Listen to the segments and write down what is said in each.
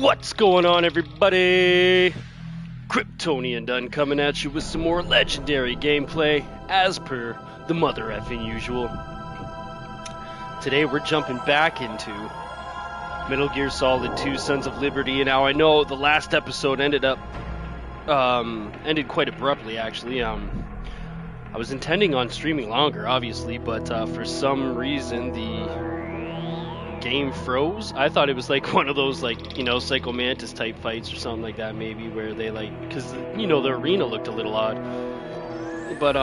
What's going on, everybody? Kryptonian done coming at you with some more legendary gameplay, as per the mother effing usual. Today we're jumping back into Metal Gear Solid 2 Sons of Liberty, and now I know the last episode ended quite abruptly, actually. I was intending on streaming longer, obviously, but for some reason the game froze. I thought it was like one of those, like, you know, Psycho Mantis type fights or something like that, maybe, where they, like, because, you know, the arena looked a little odd. But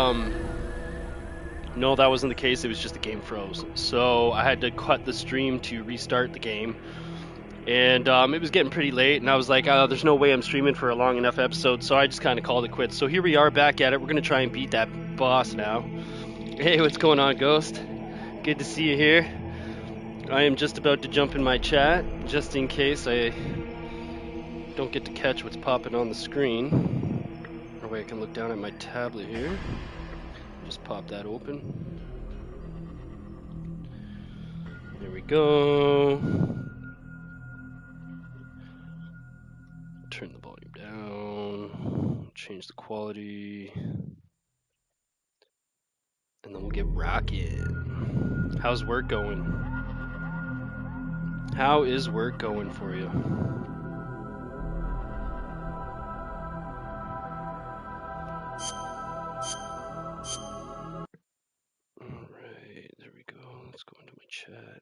no, that wasn't the case. It was just the game froze. So I had to cut the stream to restart the game. And it was getting pretty late, and I was like, there's no way I'm streaming for a long enough episode, so I just kind of called it quits. So here we are back at it. We're going to try and beat that boss now. Hey, what's going on, Ghost? Good to see you here. I am just about to jump in my chat, just in case I don't get to catch what's popping on the screen. Or wait, I can look down at my tablet here. Just pop that open. There we go. Turn the volume down. Change the quality. And then we'll get rocking. How's work going? How is work going for you? Alright, there we go. Let's go into my chat.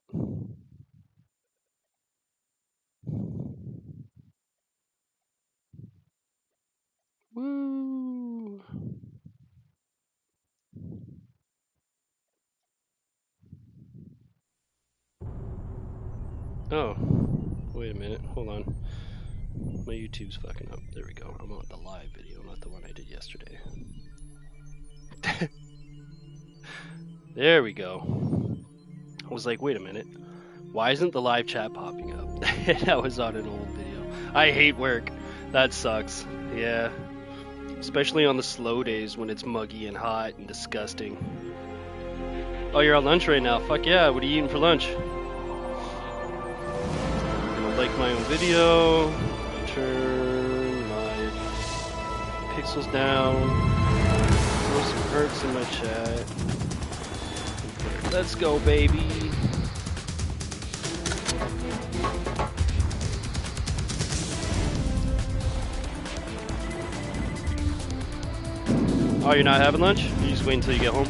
Woo! Oh, wait a minute, hold on. My YouTube's fucking up. There we go. I'm on the live video, not the one I did yesterday. There we go. I was like, wait a minute. Why isn't the live chat popping up? That was on an old video. I hate work. That sucks. Yeah. Especially on the slow days when it's muggy and hot and disgusting. Oh, you're on lunch right now. Fuck yeah. What are you eating for lunch? Like my own video, turn my pixels down, throw some hearts in my chat. Let's go, baby. Oh, you're not having lunch? You just wait until you get home?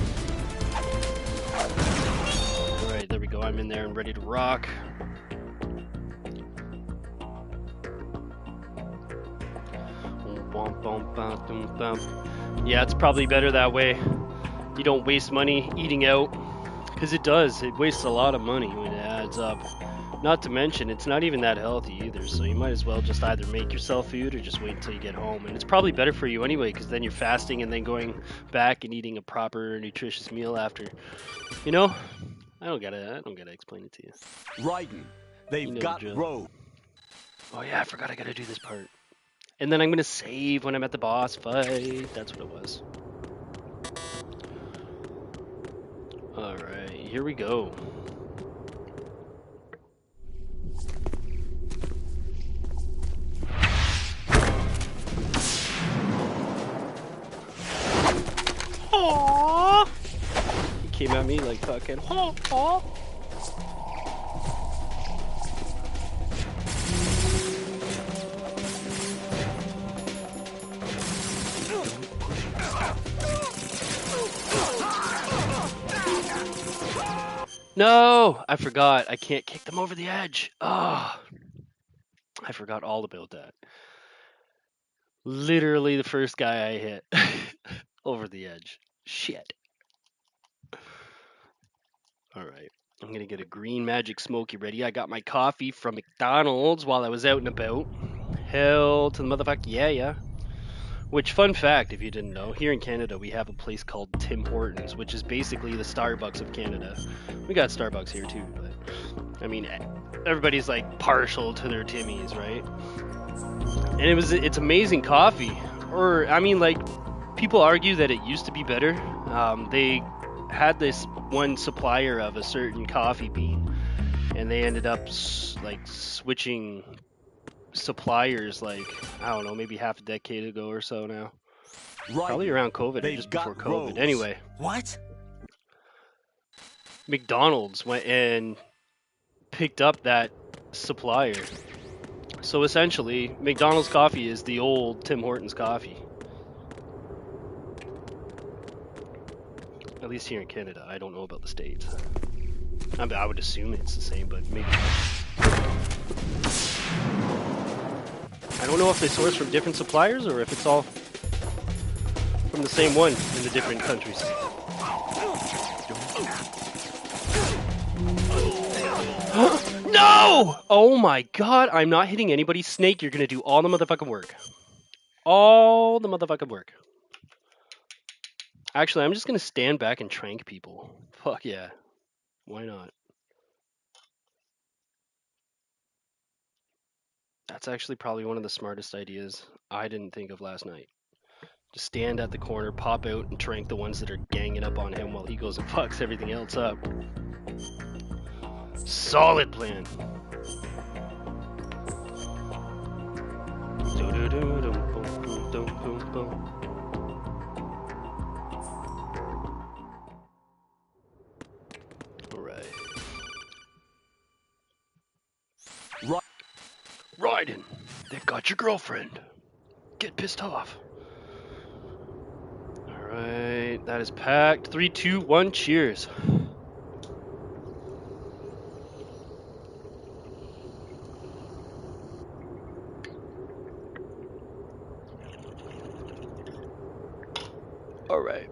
Alright, there we go. I'm in there and ready to rock. Yeah, it's probably better that way. You don't waste money eating out, because it does. It wastes a lot of money when it adds up. Not to mention, it's not even that healthy either, so you might as well just either make yourself food or just wait until you get home. And it's probably better for you anyway, because then you're fasting and then going back and eating a proper, nutritious meal after. You know? I don't gotta explain it to you. Raiden, they've got road. Oh yeah, I forgot I gotta do this part. And then I'm gonna save when I'm at the boss fight. That's what it was. Alright, here we go. Aww! He came at me like fucking aww. No! I forgot. I can't kick them over the edge. Oh, I forgot all about that. Literally the first guy I hit over the edge. Shit. Alright. I'm going to get a green magic smoky ready. I got my coffee from McDonald's while I was out and about. Hell to the motherfucker. Yeah. Which, fun fact, if you didn't know, here in Canada we have a place called Tim Hortons, which is basically the Starbucks of Canada. We got Starbucks here too, but I mean, everybody's like partial to their Timmies, right? And it's amazing coffee. Or, I mean, like, people argue that it used to be better. They had this one supplier of a certain coffee bean, and they ended up like switching suppliers, like, I don't know, maybe half a decade ago or so now. Probably around COVID or just before COVID. Anyway. What? McDonald's went and picked up that supplier. So essentially, McDonald's coffee is the old Tim Hortons coffee. At least here in Canada. I don't know about the States. I would assume it's the same, but maybe not. I don't know if they source from different suppliers or if it's all from the same one in the different countries. No! Oh my god, I'm not hitting anybody's snake. You're gonna do all the motherfucking work. All the motherfucking work. Actually, I'm just gonna stand back and trank people. Fuck yeah. Why not? That's actually probably one of the smartest ideas I didn't think of last night. Just stand at the corner, pop out, and trank the ones that are ganging up on him while he goes and fucks everything else up. Solid plan. Alright. Raiden, they've got your girlfriend. Get pissed off. Alright, that is packed. 3, 2, 1, cheers. Alright.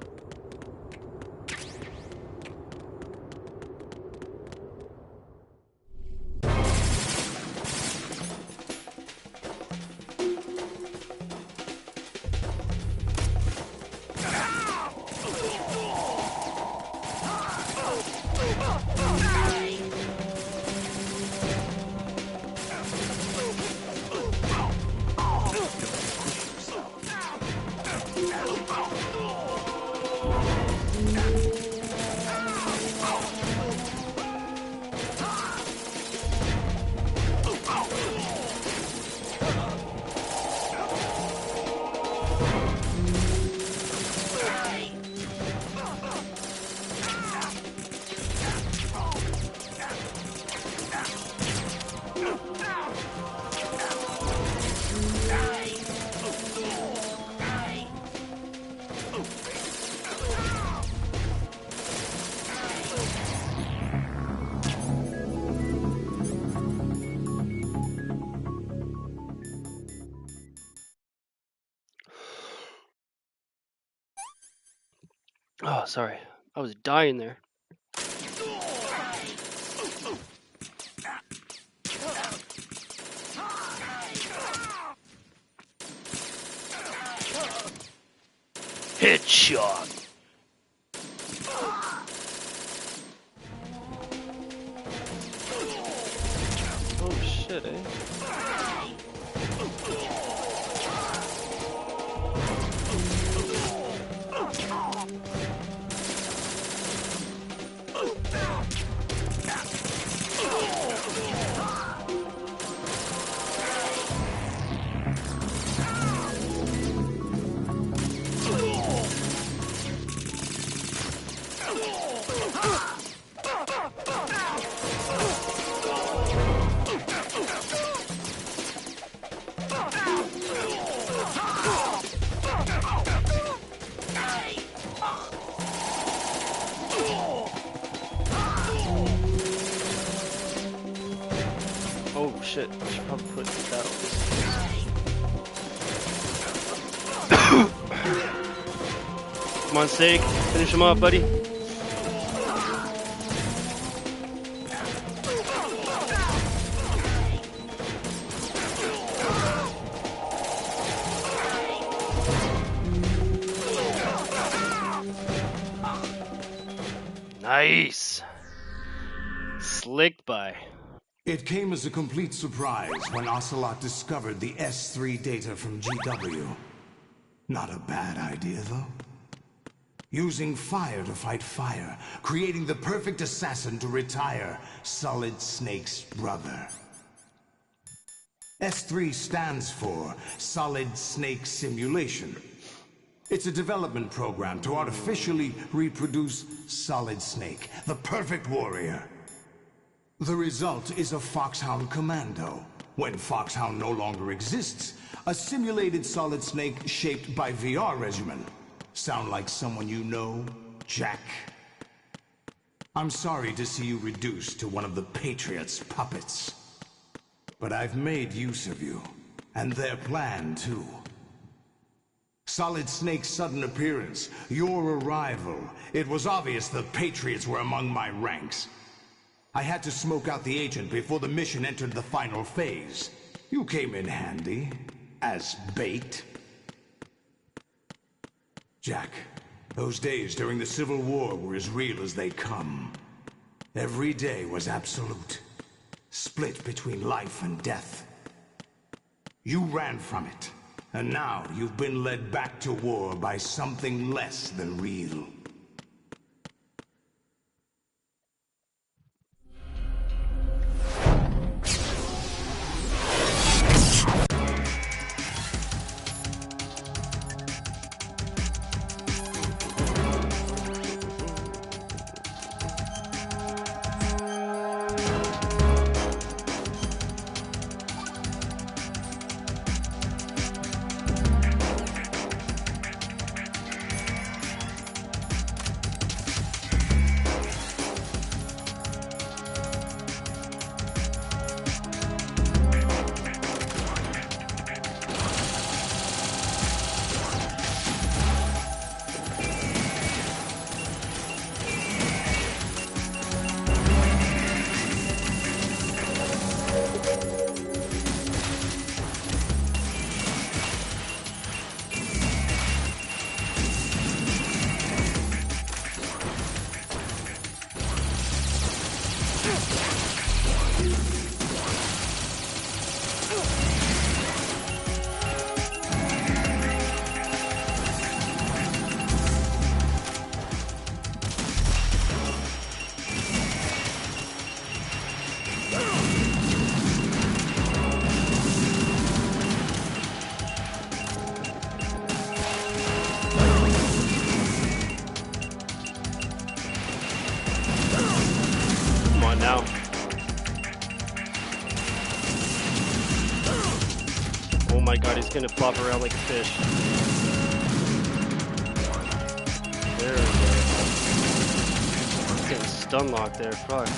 Oh, sorry. I was dying there. Headshot. Oh shit, eh? Oh shit, I should probably put that on. Come on, Steak. Finish him off, buddy. Nice. Slicked by. It came as a complete surprise when Ocelot discovered the S3 data from GW. Not a bad idea, though. Using fire to fight fire, creating the perfect assassin to retire Solid Snake's brother. S3 stands for Solid Snake Simulation. It's a development program to artificially reproduce Solid Snake, the perfect warrior. The result is a Foxhound Commando. When Foxhound no longer exists, a simulated Solid Snake shaped by VR regimen. Sound like someone you know, Jack? I'm sorry to see you reduced to one of the Patriots' puppets. But I've made use of you, and their plan too. Solid Snake's sudden appearance, your arrival, it was obvious the Patriots were among my ranks. I had to smoke out the agent before the mission entered the final phase. You came in handy, as bait. Jack, those days during the Civil War were as real as they come. Every day was absolute, split between life and death. You ran from it, and now you've been led back to war by something less than real. Now. Oh my god, he's gonna flop around like a fish. There we go. He's getting stun locked there, fuck.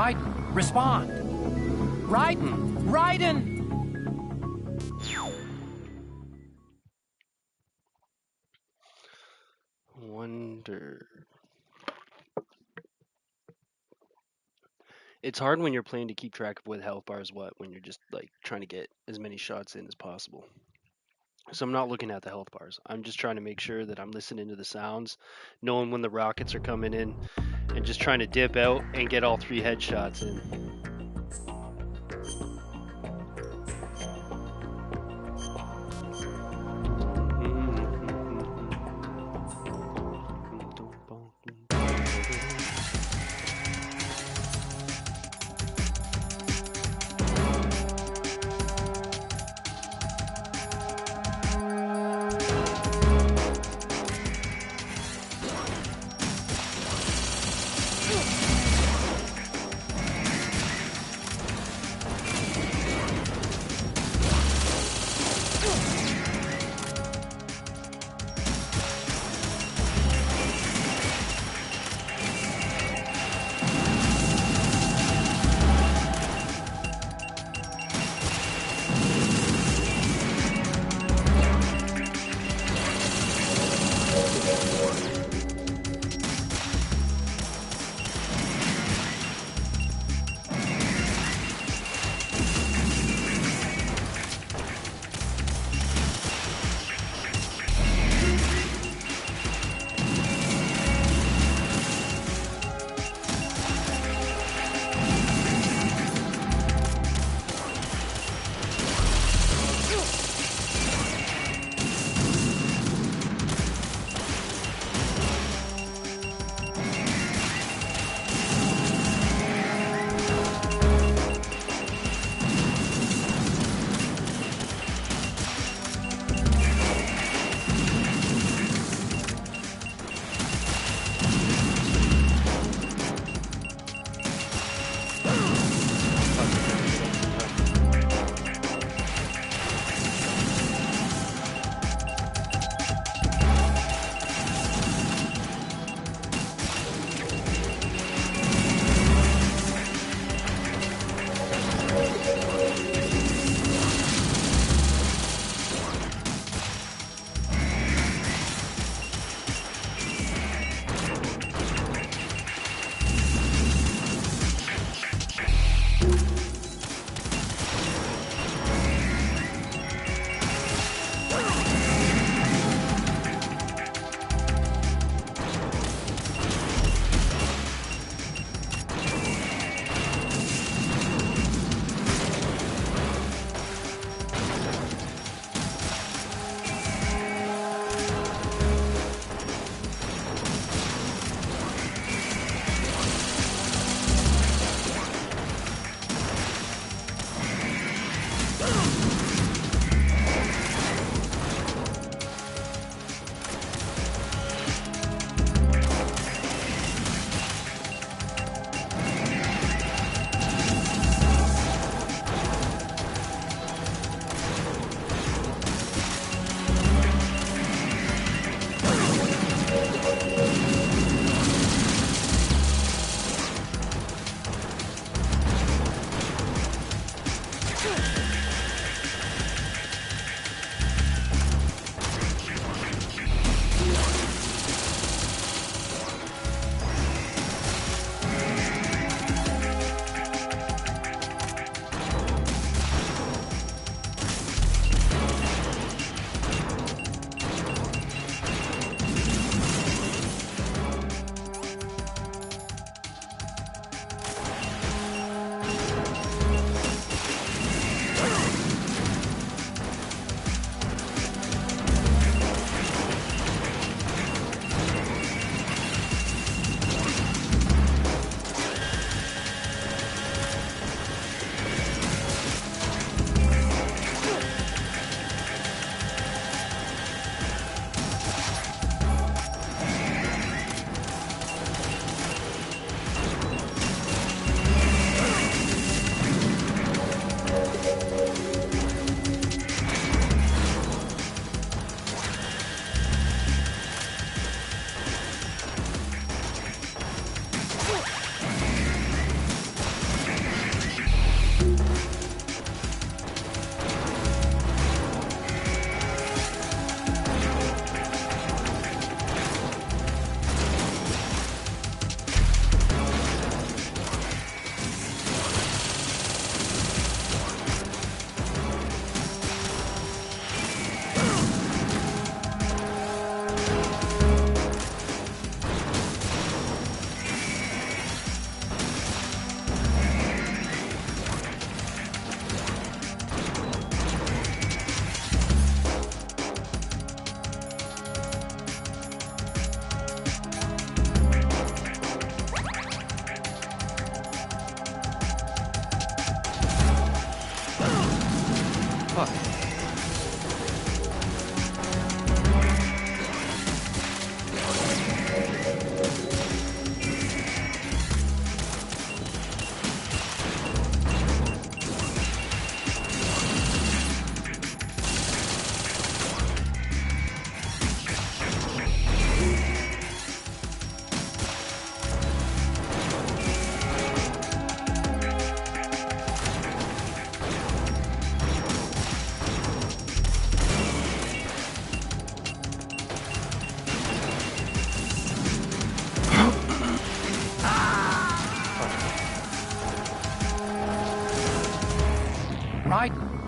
Raiden, respond. Raiden! Raiden! Wonder. It's hard when you're playing to keep track of what health bar is what when you're just like trying to get as many shots in as possible. So I'm not looking at the health bars. I'm just trying to make sure that I'm listening to the sounds, knowing when the rockets are coming in, and just trying to dip out and get all 3 headshots in.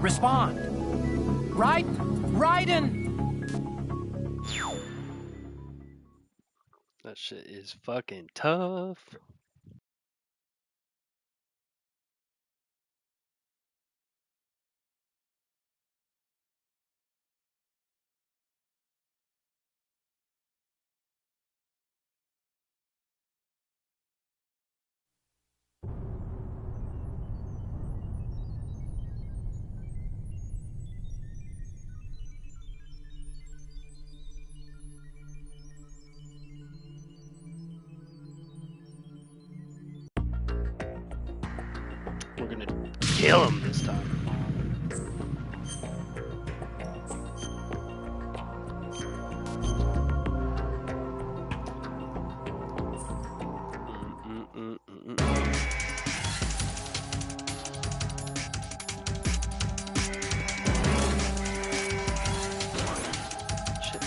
Respond. Raiden! Raiden! That shit is fucking tough. We're gonna kill him this time. Shit.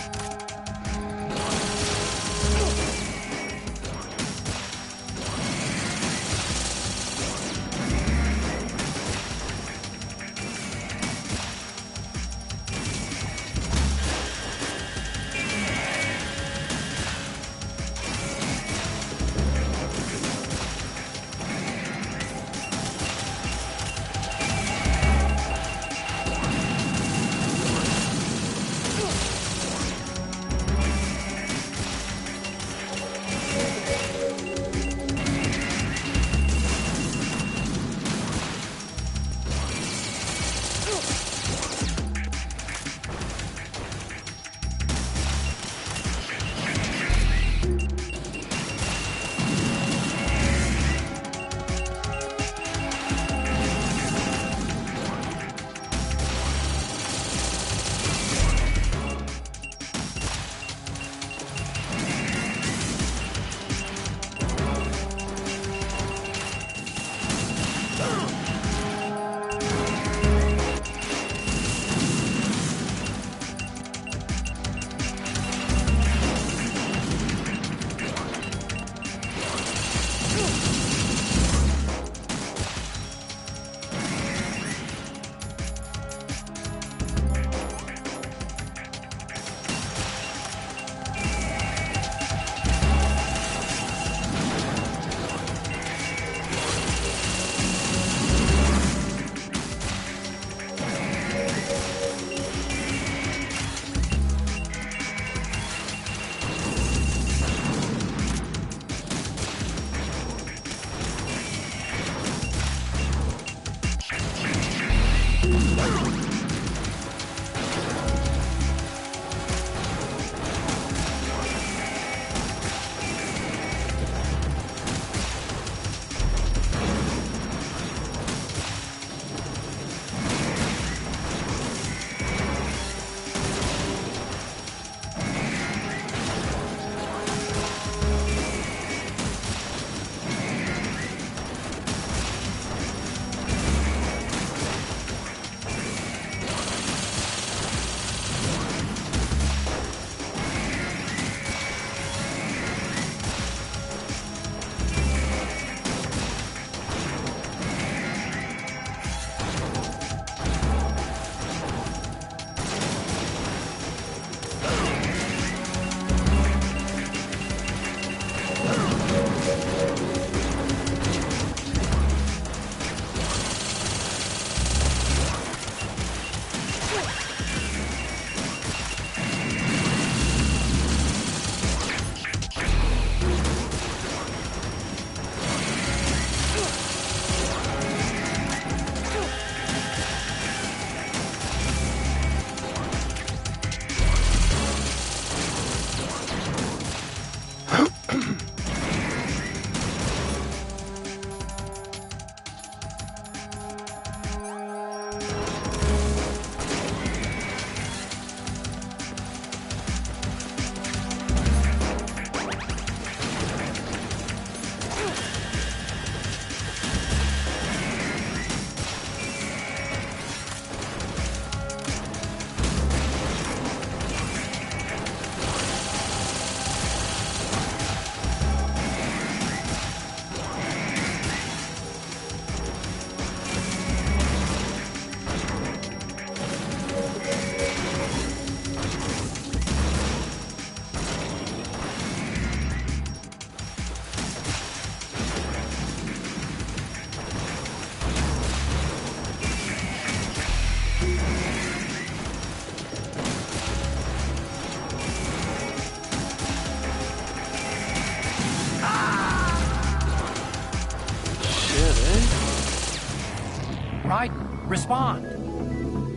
Raiden, respond.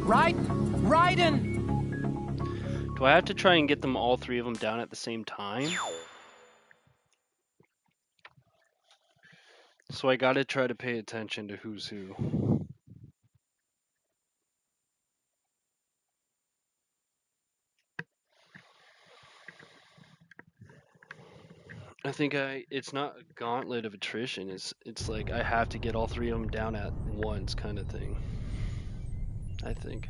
Raiden! Do I have to try and get them all three of them down at the same time? So I gotta try to pay attention to who's who. I think it's not a gauntlet of attrition. It's like I have to get all three of them down at once, kind of thing. I think.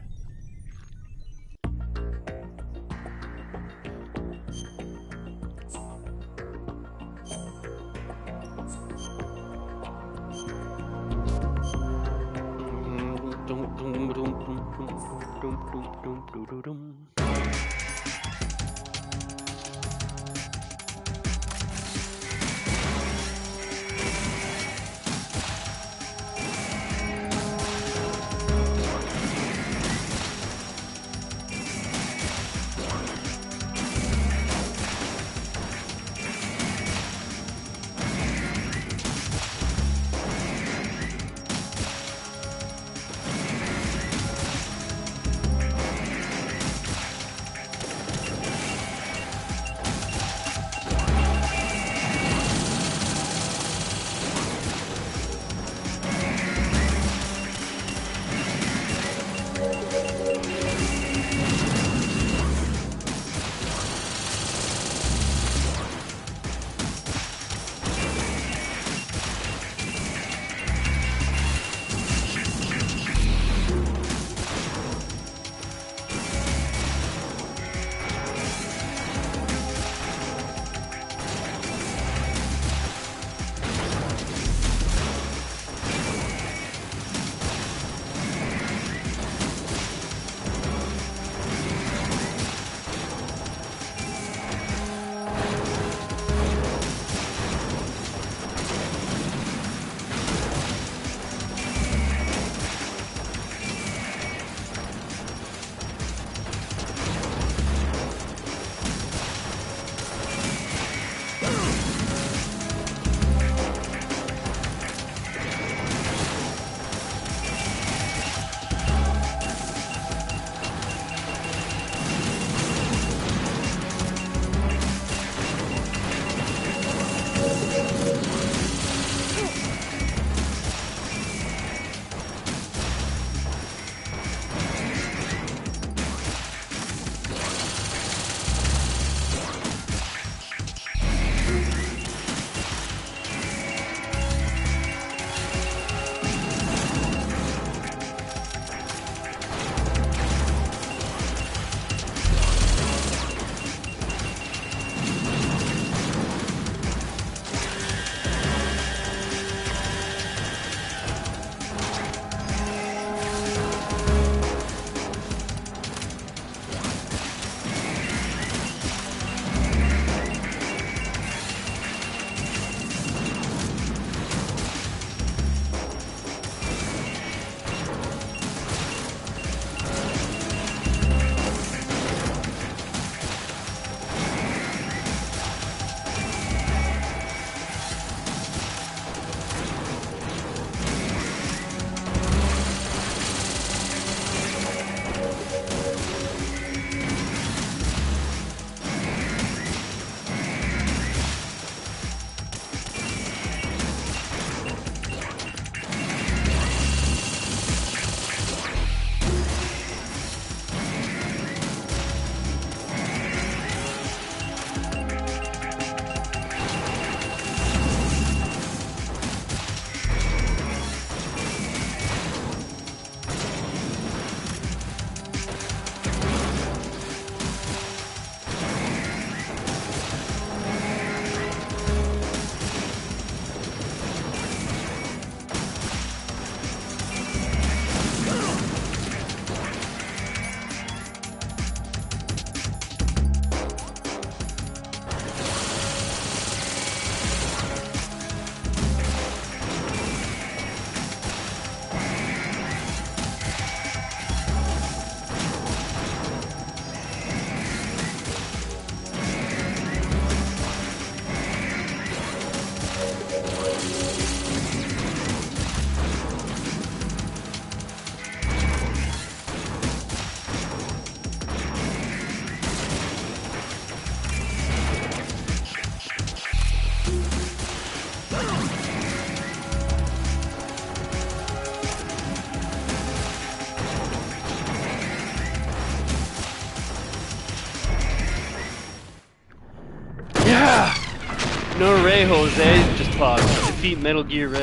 No Ray Jose just popped. Defeat Metal Gear Ray.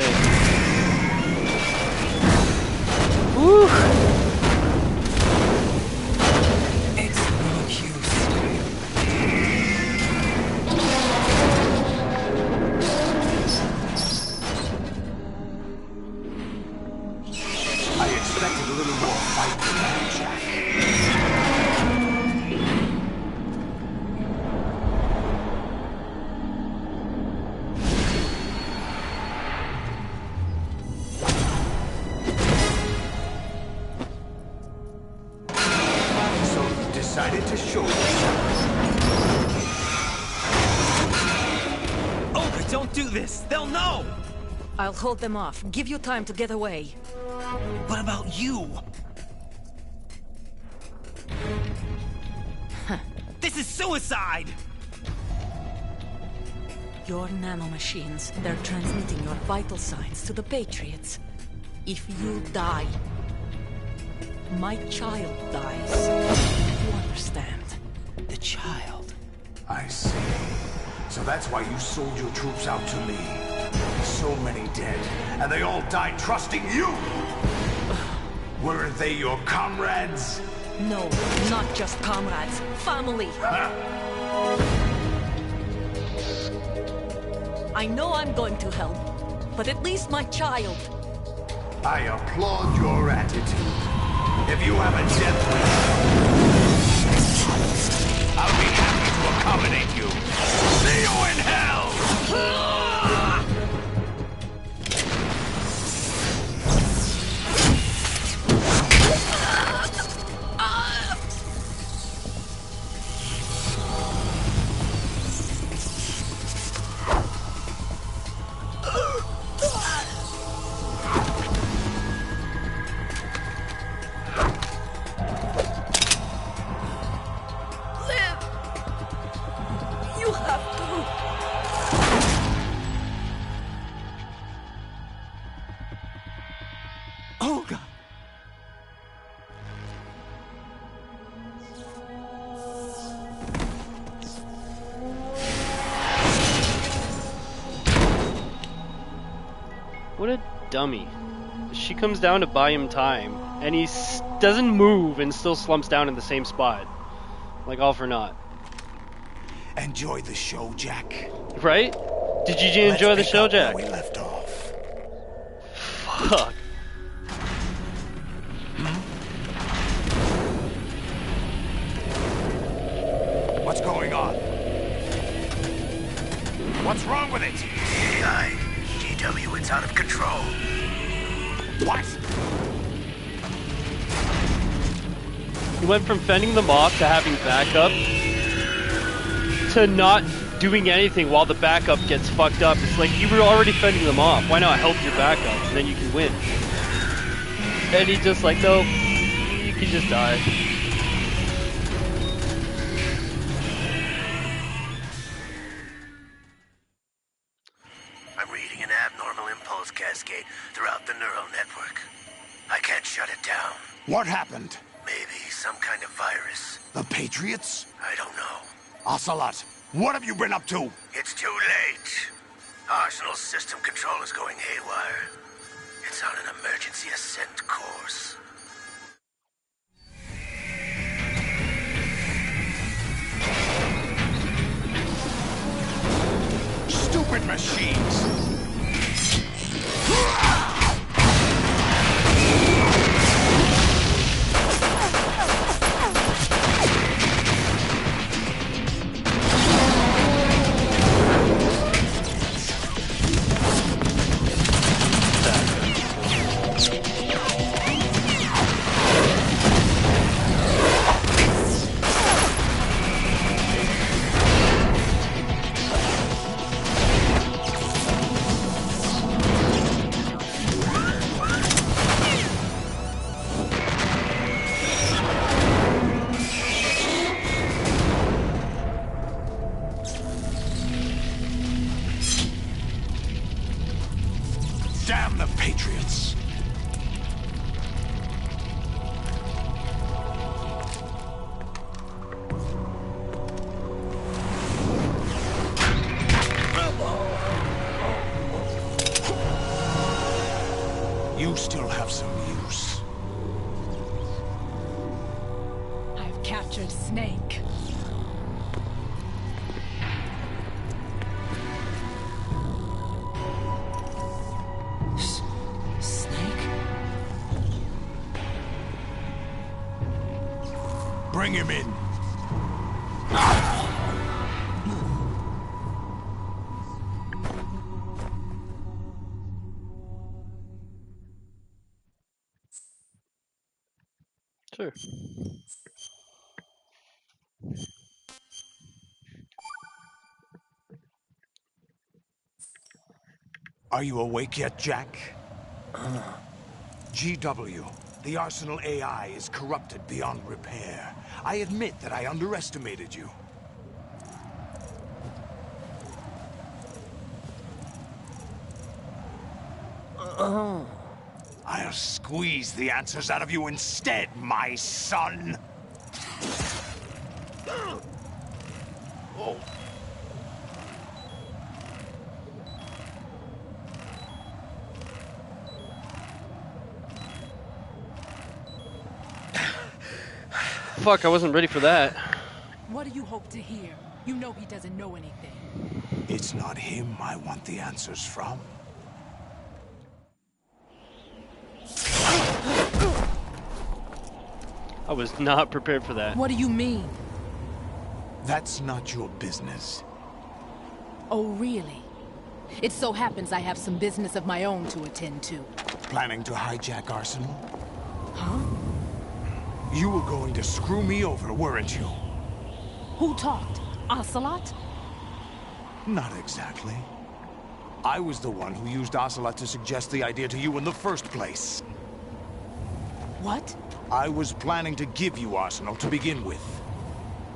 Woo! It's no use. I expected a little more fight than that, Jack. So you decided to show yourself. Olga, don't do this! They'll know! I'll hold them off. Give you time to get away. What about you? This is suicide! Your nanomachines, they're transmitting your vital signs to the Patriots. If you die, my child dies. You understand? The child. I see. So that's why you sold your troops out to me. So many dead, and they all died trusting you! Weren't they your comrades? No, not just comrades. Family. I know I'm going to help, but at least my child. I applaud your attitude. If you have a death wish, I'll be happy to accommodate you. See you in hell! You have to. Olga! What a dummy. She comes down to buy him time, and he doesn't move and still slumps down in the same spot. Like all for naught. Enjoy the show, Jack. Right? Did you enjoy the Let's pick show, up where Jack? we left off. Fuck. What's going on? What's wrong with it? AI, GW, it's out of control. What? He went from fending them off to having backup to not doing anything while the backup gets fucked up. It's like you were already fending them off. Why not help your backup and then you can win? And he's just like, no, you can just die. I'm reading an abnormal impulse cascade throughout the neural network. I can't shut it down. What happened? Maybe some kind of virus. The Patriots? I don't know. Ocelot, what have you been up to? It's too late. Arsenal's system control is going haywire. It's on an emergency ascent course. Stupid machines! Damn the Patriots! You still have some use. I've captured Snake. Snake? Bring him in. Sure. Are you awake yet, Jack? GW, the Arsenal AI is corrupted beyond repair. I admit that I underestimated you. I'll squeeze the answers out of you instead, my son! Oh. Fuck, I wasn't ready for that. What do you hope to hear? You know he doesn't know anything. It's not him I want the answers from. I was not prepared for that. What do you mean? That's not your business. Oh, really? It so happens I have some business of my own to attend to. Planning to hijack Arsenal? Huh? You were going to screw me over, weren't you? Who talked? Ocelot? Not exactly. I was the one who used Ocelot to suggest the idea to you in the first place. What? I was planning to give you Arsenal to begin with.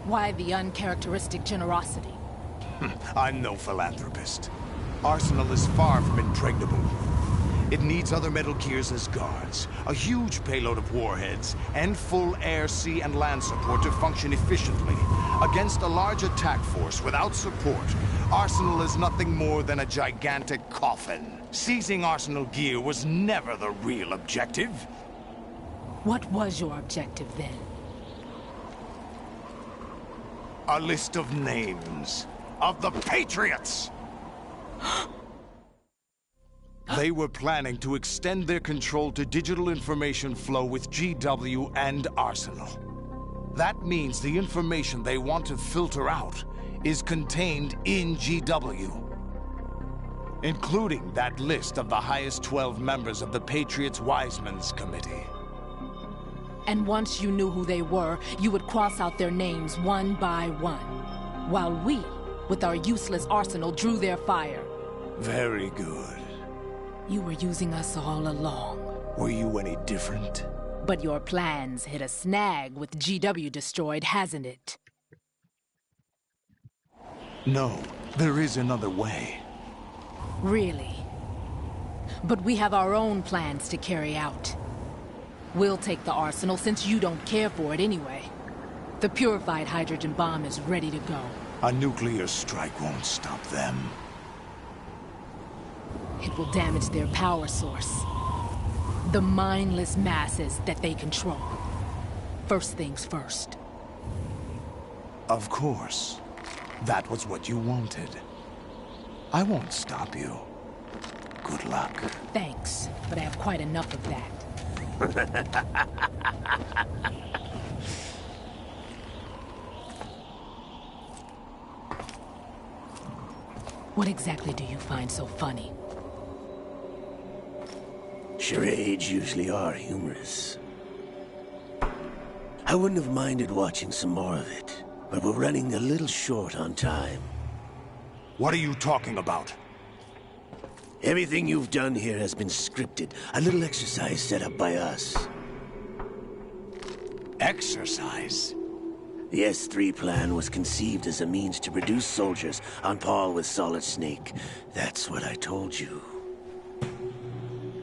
Why the uncharacteristic generosity? I'm no philanthropist. Arsenal is far from impregnable. It needs other Metal Gears as guards, a huge payload of warheads, and full air, sea, and land support to function efficiently. Against a large attack force without support, Arsenal is nothing more than a gigantic coffin. Seizing Arsenal gear was never the real objective. What was your objective then? A list of names of the Patriots! They were planning to extend their control to digital information flow with GW and Arsenal. That means the information they want to filter out is contained in GW, including that list of the highest 12 members of the Patriots Wiseman's Committee. And once you knew who they were, you would cross out their names one by one, while we, with our useless arsenal, drew their fire. Very good. You were using us all along. Were you any different? But your plans hit a snag with GW destroyed, hasn't it? No, there is another way. Really? But we have our own plans to carry out. We'll take the arsenal since you don't care for it anyway. The purified hydrogen bomb is ready to go. A nuclear strike won't stop them. It will damage their power source. The mindless masses that they control. First things first. Of course. That was what you wanted. I won't stop you. Good luck. Thanks, but I have quite enough of that. What exactly do you find so funny? Charades usually are humorous. I wouldn't have minded watching some more of it, but we're running a little short on time. What are you talking about? Everything you've done here has been scripted, a little exercise set up by us. Exercise? The S3 plan was conceived as a means to produce soldiers on par with Solid Snake. That's what I told you.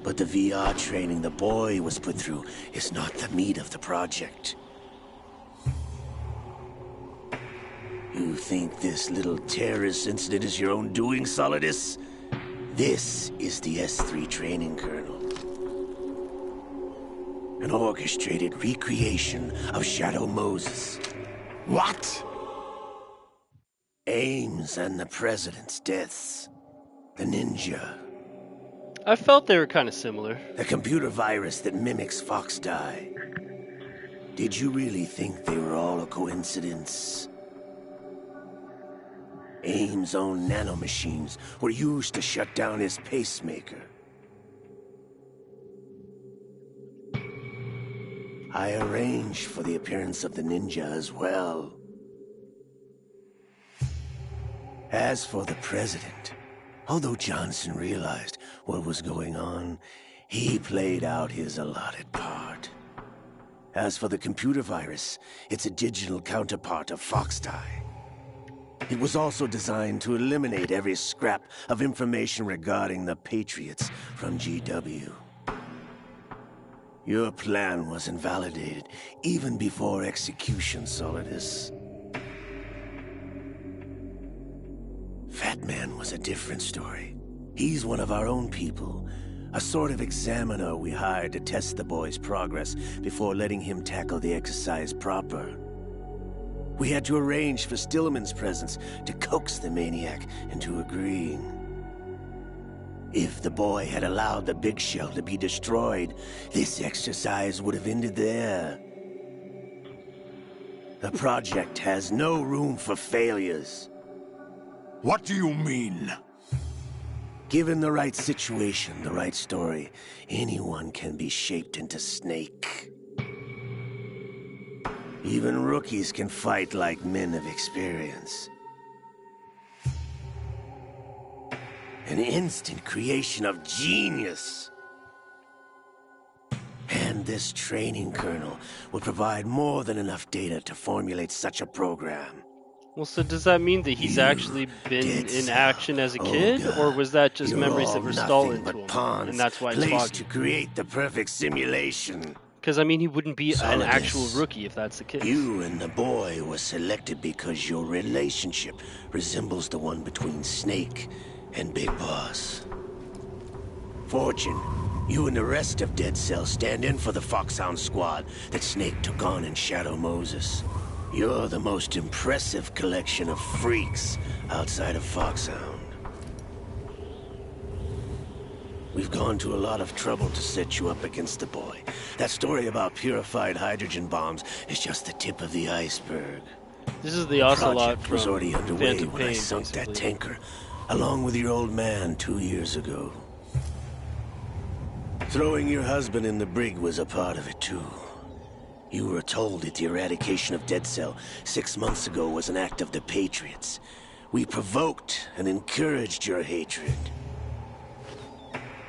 But the VR training the boy was put through is not the meat of the project. You think this little terrorist incident is your own doing, Solidus? This is the S3 training, Colonel. An orchestrated recreation of Shadow Moses. What? Ames and the President's deaths. The ninja. I felt they were kind of similar. The computer virus that mimics Foxdie. Did you really think they were all a coincidence? Ames' own nanomachines were used to shut down his pacemaker. I arranged for the appearance of the ninja as well. As for the President, although Johnson realized what was going on, he played out his allotted part. As for the computer virus, it's a digital counterpart of Foxdie. It was also designed to eliminate every scrap of information regarding the Patriots from GW. Your plan was invalidated even before execution, Solidus. Fat Man was a different story. He's one of our own people. A sort of examiner we hired to test the boy's progress before letting him tackle the exercise proper. We had to arrange for Stillman's presence to coax the maniac into agreeing. If the boy had allowed the big shell to be destroyed, this exercise would have ended there. The project has no room for failures. What do you mean? Given the right situation, the right story, anyone can be shaped into Snake. Even rookies can fight like men of experience. An instant creation of genius. And this training kernel would provide more than enough data to formulate such a program. Well, so does that mean that he's You actually been did in so, action as a kid, Olga. or was that just You're memories all that were nothing stolen but to him, pawns and that's why it's placed to foggy? create the perfect simulation. Because I mean, he wouldn't be an Solidus, actual rookie if that's the case. You and the boy were selected because your relationship resembles the one between Snake and Big Boss. Fortune, you and the rest of Dead Cell stand in for the Foxhound squad that Snake took on in Shadow Moses. You're the most impressive collection of freaks outside of Foxhound. We've gone to a lot of trouble to set you up against the boy. That story about purified hydrogen bombs is just the tip of the iceberg. This is the Ocelot Project was from already underway Phantom when I Pain, sunk that basically. tanker, along with your old man 2 years ago. Throwing your husband in the brig was a part of it too. You were told that the eradication of Dead Cell 6 months ago was an act of the Patriots. We provoked and encouraged your hatred.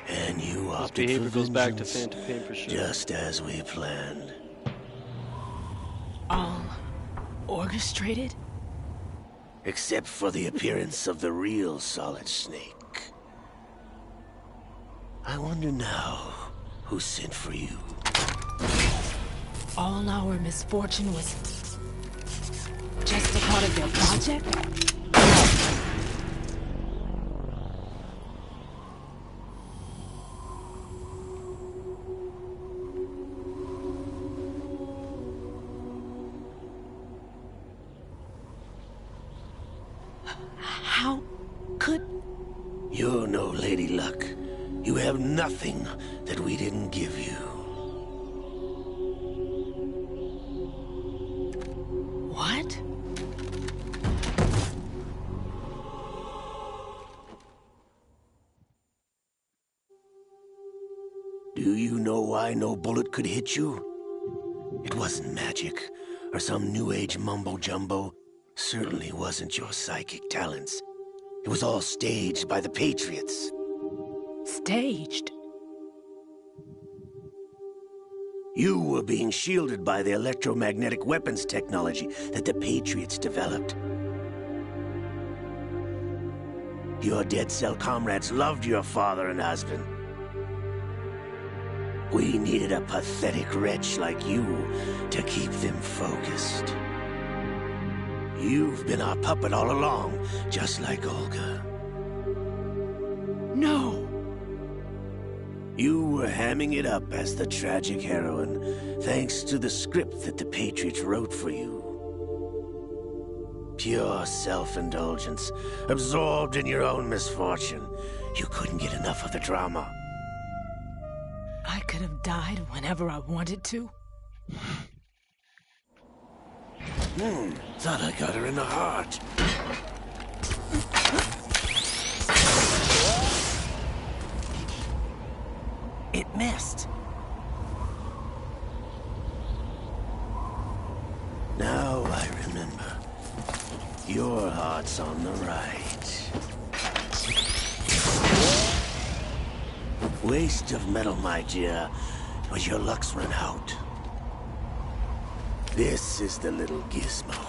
And you His opted behavior for goes back to vengeance, Phantom Pain for sure. just as we planned. All orchestrated? Except for the appearance of the real Solid Snake. I wonder now who sent for you. All our misfortune was just a part of their project? How could... You're no Lady Luck. You have nothing that we didn't give you. What? Do you know why no bullet could hit you? It wasn't magic, or some new age mumbo-jumbo. Certainly wasn't your psychic talents. It was all staged by the Patriots. Staged? You were being shielded by the electromagnetic weapons technology that the Patriots developed. Your Dead Cell comrades loved your father and husband. We needed a pathetic wretch like you to keep them focused. You've been our puppet all along, just like Olga. No. You were hamming it up as the tragic heroine, thanks to the script that the Patriots wrote for you. Pure self-indulgence, absorbed in your own misfortune. You couldn't get enough of the drama. I could have died whenever I wanted to. Thought I got her in the heart. It missed. Now I remember. Your heart's on the right. Waste of metal, my dear, but your luck's run out. This is the little gizmo.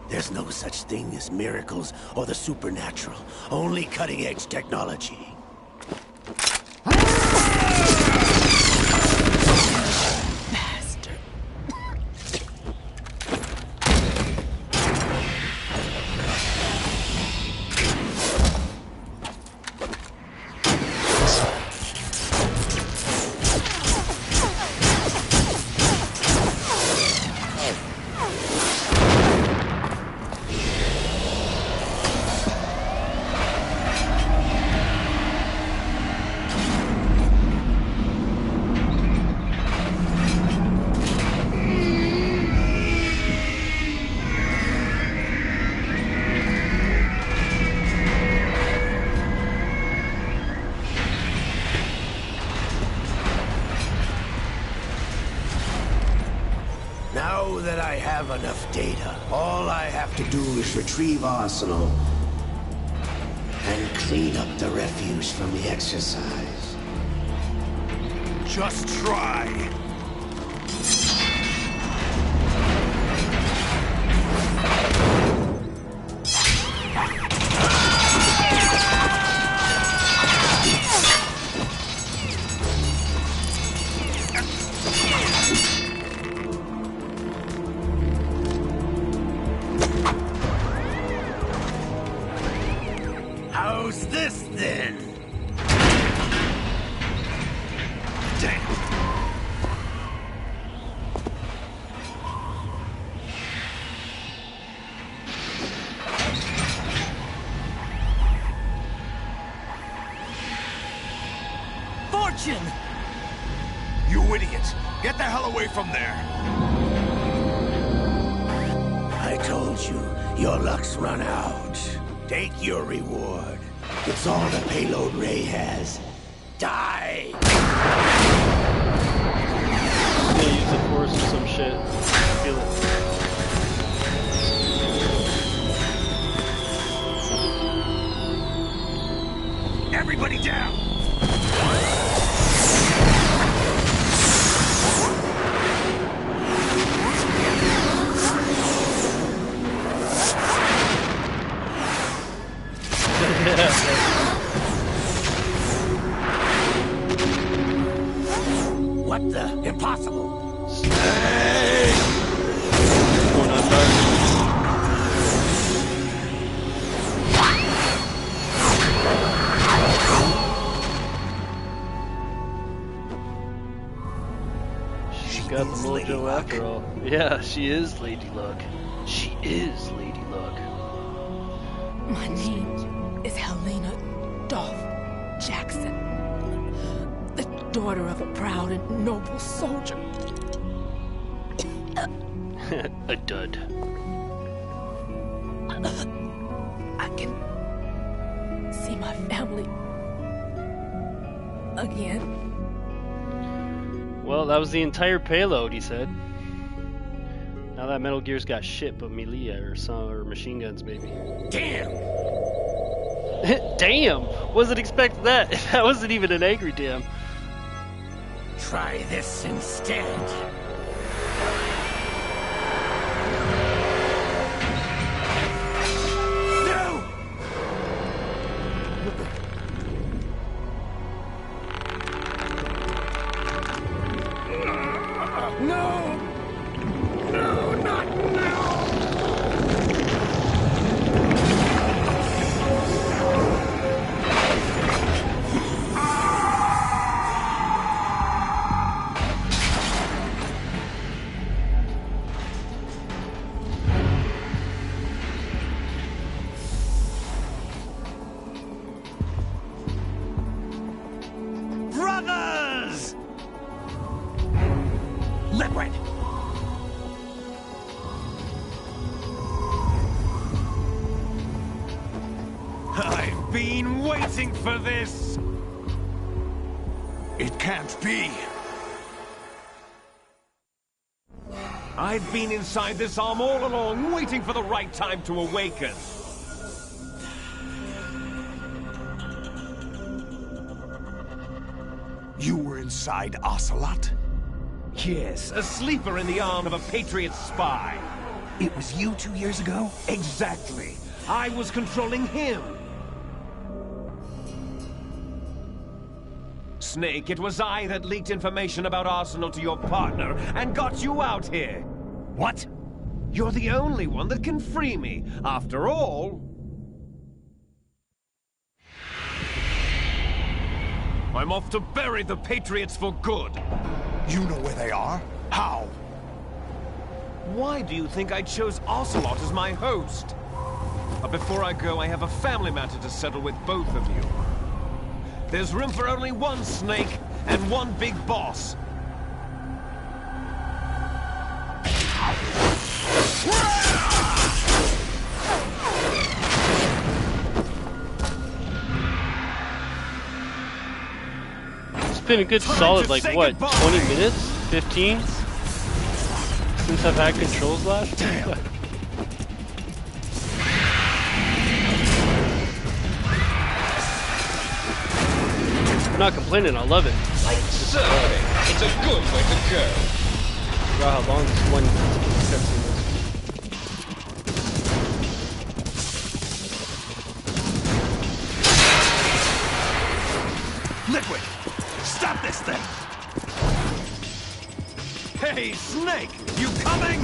There's no such thing as miracles or the supernatural. Only cutting-edge technology. Bastard. Now that I have enough data, all I have to do is retrieve Arsenal and clean up the refuse from the exercise. Just try. How's this then? Damn. Fortune! You idiot! Get the hell away from there! I told you, your luck's run out. Take your reward. It's all the payload Ray has. Die! Gonna use the force or some shit. I feel it. Everybody down! What the? Impossible! Going on dark. She got the is mojo Lady Luck. after all. Yeah, she is Lady Luck. She is Lady Luck. My name is Helena Dolph Jackson, the daughter of a proud and noble soldier. A dud. I can see my family again. Well, that was the entire payload, he said. Now that Metal Gear's got shit but melee or machine guns, maybe. Damn! Damn! Wasn't expecting that. That wasn't even an angry damn. Try this instead. No! No! No, not now! I've been waiting for this! It can't be. I've been inside this arm all along, waiting for the right time to awaken. You were inside Ocelot? Yes, a sleeper in the arm of a Patriot spy. It was you 2 years ago? Exactly. I was controlling him. Snake, it was I that leaked information about Arsenal to your partner and got you out here. What? You're the only one that can free me. After all... I'm off to bury the Patriots for good. You know where they are? How? Why do you think I chose Ocelot as my host? But before I go, I have a family matter to settle with both of you. There's room for only one Snake and one big boss. It's been a good solid, like, what, 20 minutes? 15? Since I've had controls last? I'm not complaining, I love it. Like surfing. It's a good way to go. I forgot how long this one cutscene was. Liquid! Stop this thing! Hey, Snake! You coming?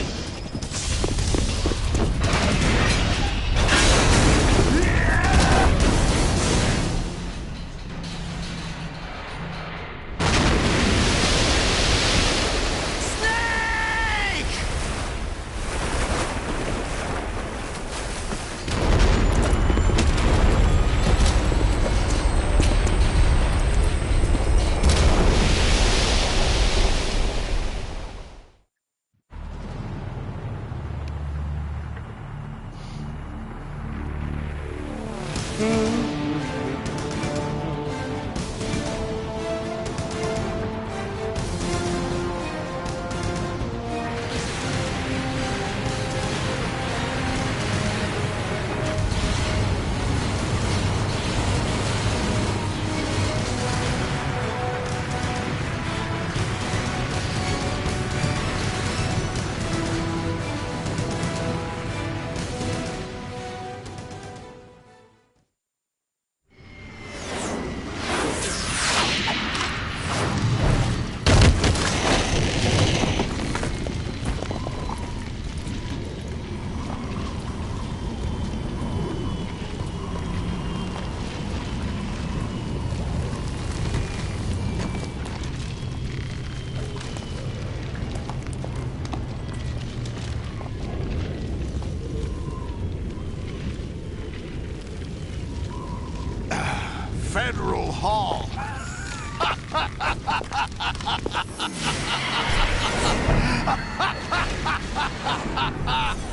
Federal Hall.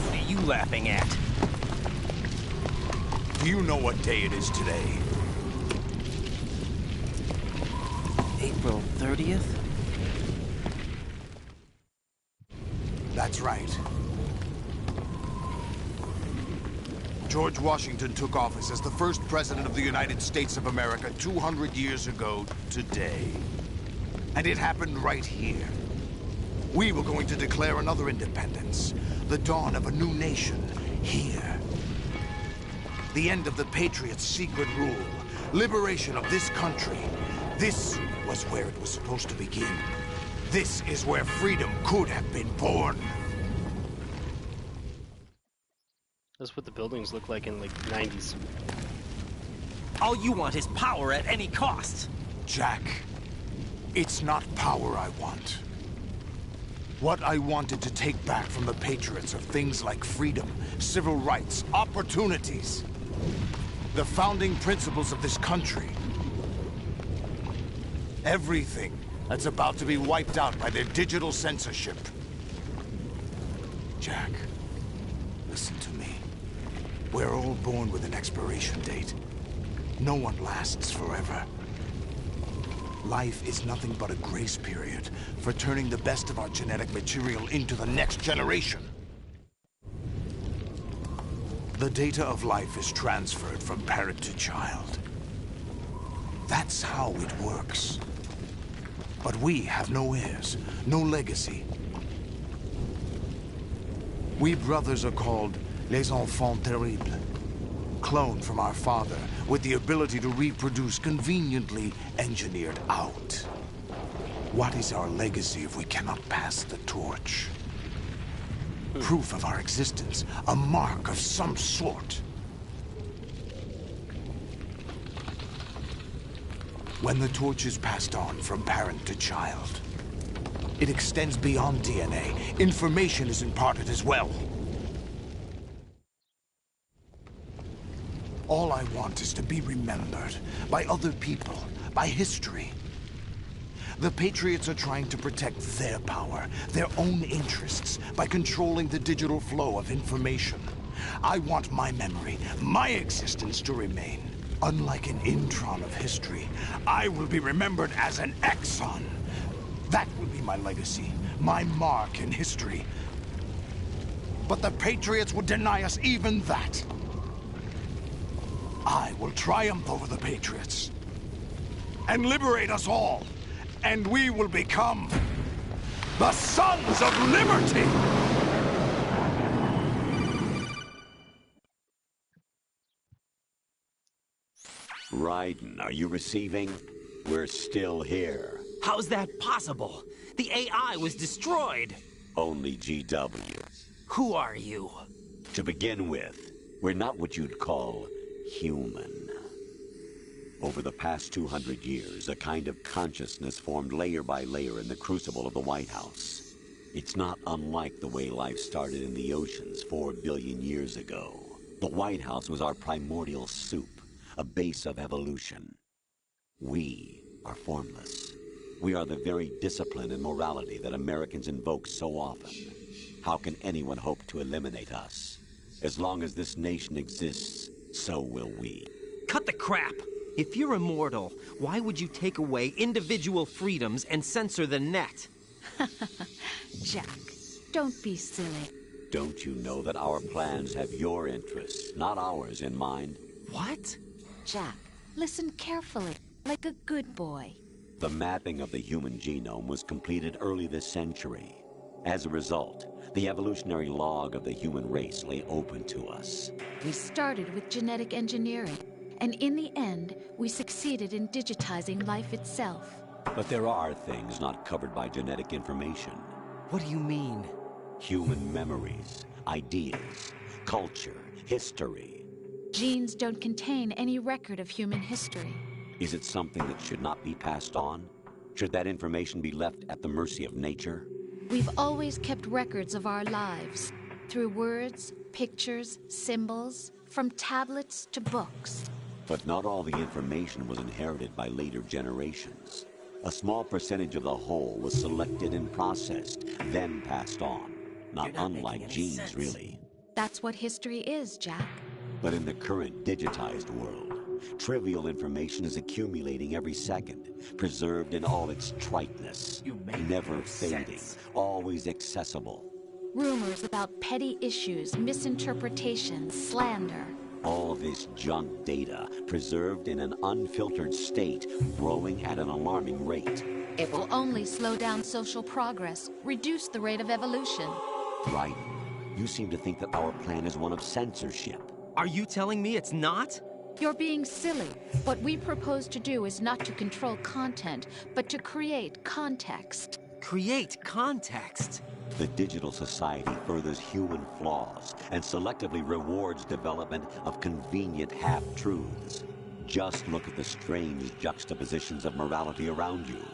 What are you laughing at? Do you know what day it is today? April 30th? That's right. George Washington took office as the first president of the United States of America 200 years ago today. And it happened right here. We were going to declare another independence, the dawn of a new nation, here. The end of the Patriots' secret rule, liberation of this country. This was where it was supposed to begin. This is where freedom could have been born. That's what the buildings look like in, like, 90s. All you want is power at any cost. Jack, it's not power I want. What I wanted to take back from the Patriots are things like freedom, civil rights, opportunities. The founding principles of this country. Everything that's about to be wiped out by their digital censorship. Jack, listen to me. We're all born with an expiration date. No one lasts forever. Life is nothing but a grace period for turning the best of our genetic material into the next generation. The data of life is transferred from parent to child. That's how it works. But we have no heirs, no legacy. We brothers are called les enfants terribles. Cloned from our father, with the ability to reproduce conveniently engineered out. What is our legacy if we cannot pass the torch? Proof of our existence, a mark of some sort. When the torch is passed on from parent to child, it extends beyond DNA. Information is imparted as well. All I want is to be remembered by other people, by history. The Patriots are trying to protect their power, their own interests, by controlling the digital flow of information. I want my memory, my existence to remain. Unlike an intron of history, I will be remembered as an exon. That will be my legacy, my mark in history. But the Patriots would deny us even that. I will triumph over the Patriots and liberate us all, and we will become the Sons of Liberty! Raiden, are you receiving? We're still here. How's that possible? The AI was destroyed. Only GW. Who are you? To begin with, we're not what you'd call human. Over the past 200 years, a kind of consciousness formed layer by layer in the crucible of the White House. It's not unlike the way life started in the oceans 4 billion years ago. The White House was our primordial soup, a base of evolution. We are formless. We are the very discipline and morality that Americans invoke so often. How can anyone hope to eliminate us? As long as this nation exists, so will we. Cut the crap! If you're immortal, why would you take away individual freedoms and censor the net? Jack, don't be silly. Don't you know that our plans have your interests, not ours, in mind? What? Jack, listen carefully, like a good boy. The mapping of the human genome was completed early this century. As a result, the evolutionary log of the human race lay open to us. We started with genetic engineering, and in the end, we succeeded in digitizing life itself. But there are things not covered by genetic information. What do you mean? Human memories, ideas, culture, history. Genes don't contain any record of human history. Is it something that should not be passed on? Should that information be left at the mercy of nature? We've always kept records of our lives, through words, pictures, symbols, from tablets to books. But not all the information was inherited by later generations. A small percentage of the whole was selected and processed, then passed on. Not unlike genes, really. That's what history is, Jack. But in the current digitized world, trivial information is accumulating every second, preserved in all its triteness, never fading, always accessible. Rumors about petty issues, misinterpretations, slander. All this junk data, preserved in an unfiltered state, growing at an alarming rate. It will only slow down social progress, reduce the rate of evolution. Right. You seem to think that our plan is one of censorship. Are you telling me it's not? You're being silly. What we propose to do is not to control content, but to create context. Create context? The digital society furthers human flaws and selectively rewards development of convenient half-truths. Just look at the strange juxtapositions of morality around you.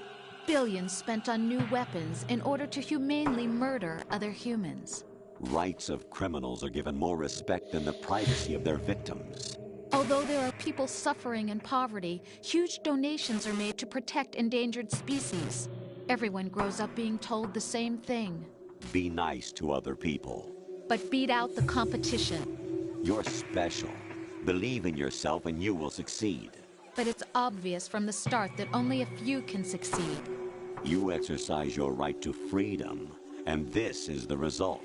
Billions spent on new weapons in order to humanely murder other humans. Rights of criminals are given more respect than the privacy of their victims. Although there are people suffering in poverty, huge donations are made to protect endangered species. Everyone grows up being told the same thing. Be nice to other people. But beat out the competition. You're special. Believe in yourself and you will succeed. But it's obvious from the start that only a few can succeed. You exercise your right to freedom, and this is the result.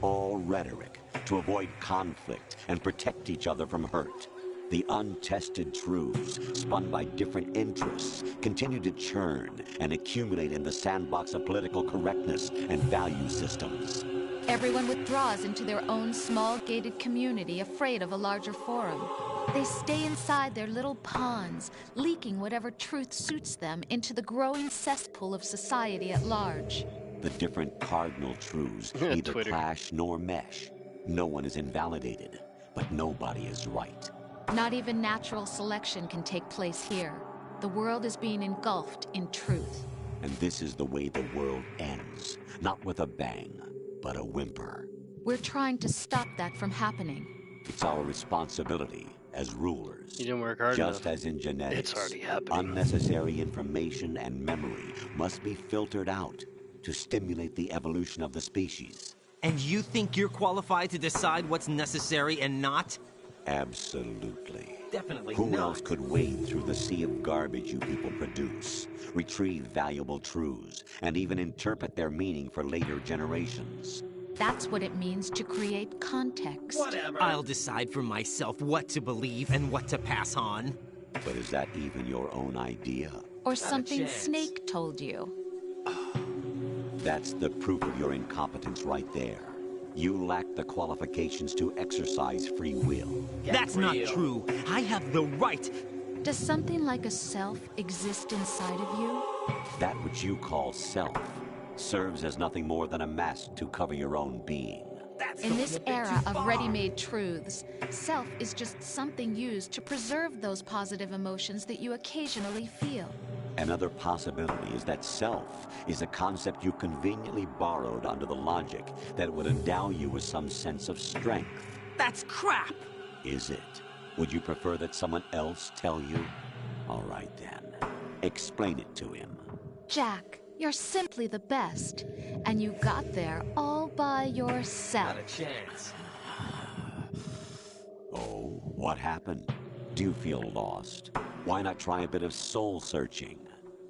All rhetoric to avoid conflict and protect each other from hurt. The untested truths, spun by different interests, continue to churn and accumulate in the sandbox of political correctness and value systems. Everyone withdraws into their own small gated community, afraid of a larger forum. They stay inside their little ponds, leaking whatever truth suits them into the growing cesspool of society at large. The different cardinal truths neither Twitter. clash nor mesh. No one is invalidated, but nobody is right. Not even natural selection can take place here. The world is being engulfed in truth. And this is the way the world ends. Not with a bang, but a whimper. We're trying to stop that from happening. It's our responsibility as rulers. You didn't work hard Just enough. as in genetics, It's already happening. unnecessary information and memory must be filtered out to stimulate the evolution of the species. And you think you're qualified to decide what's necessary and not? Absolutely. Definitely Who not. else could wade through the sea of garbage you people produce, retrieve valuable truths, and even interpret their meaning for later generations? That's what it means to create context. I'll decide for myself what to believe and what to pass on. But is that even your own idea? Or something Snake told you. That's the proof of your incompetence right there. You lack the qualifications to exercise free will. That's not true. I have the right. Does something like a self exist inside of you? That which you call self serves as nothing more than a mask to cover your own being. In this era of ready-made truths, self is just something used to preserve those positive emotions that you occasionally feel. Another possibility is that self is a concept you conveniently borrowed under the logic that it would endow you with some sense of strength. That's crap. Is it? Would you prefer that someone else tell you? All right then. Explain it to him. Jack, you're simply the best. And you got there all by yourself. Not a chance. Oh, what happened? Do you feel lost? Why not try a bit of soul searching?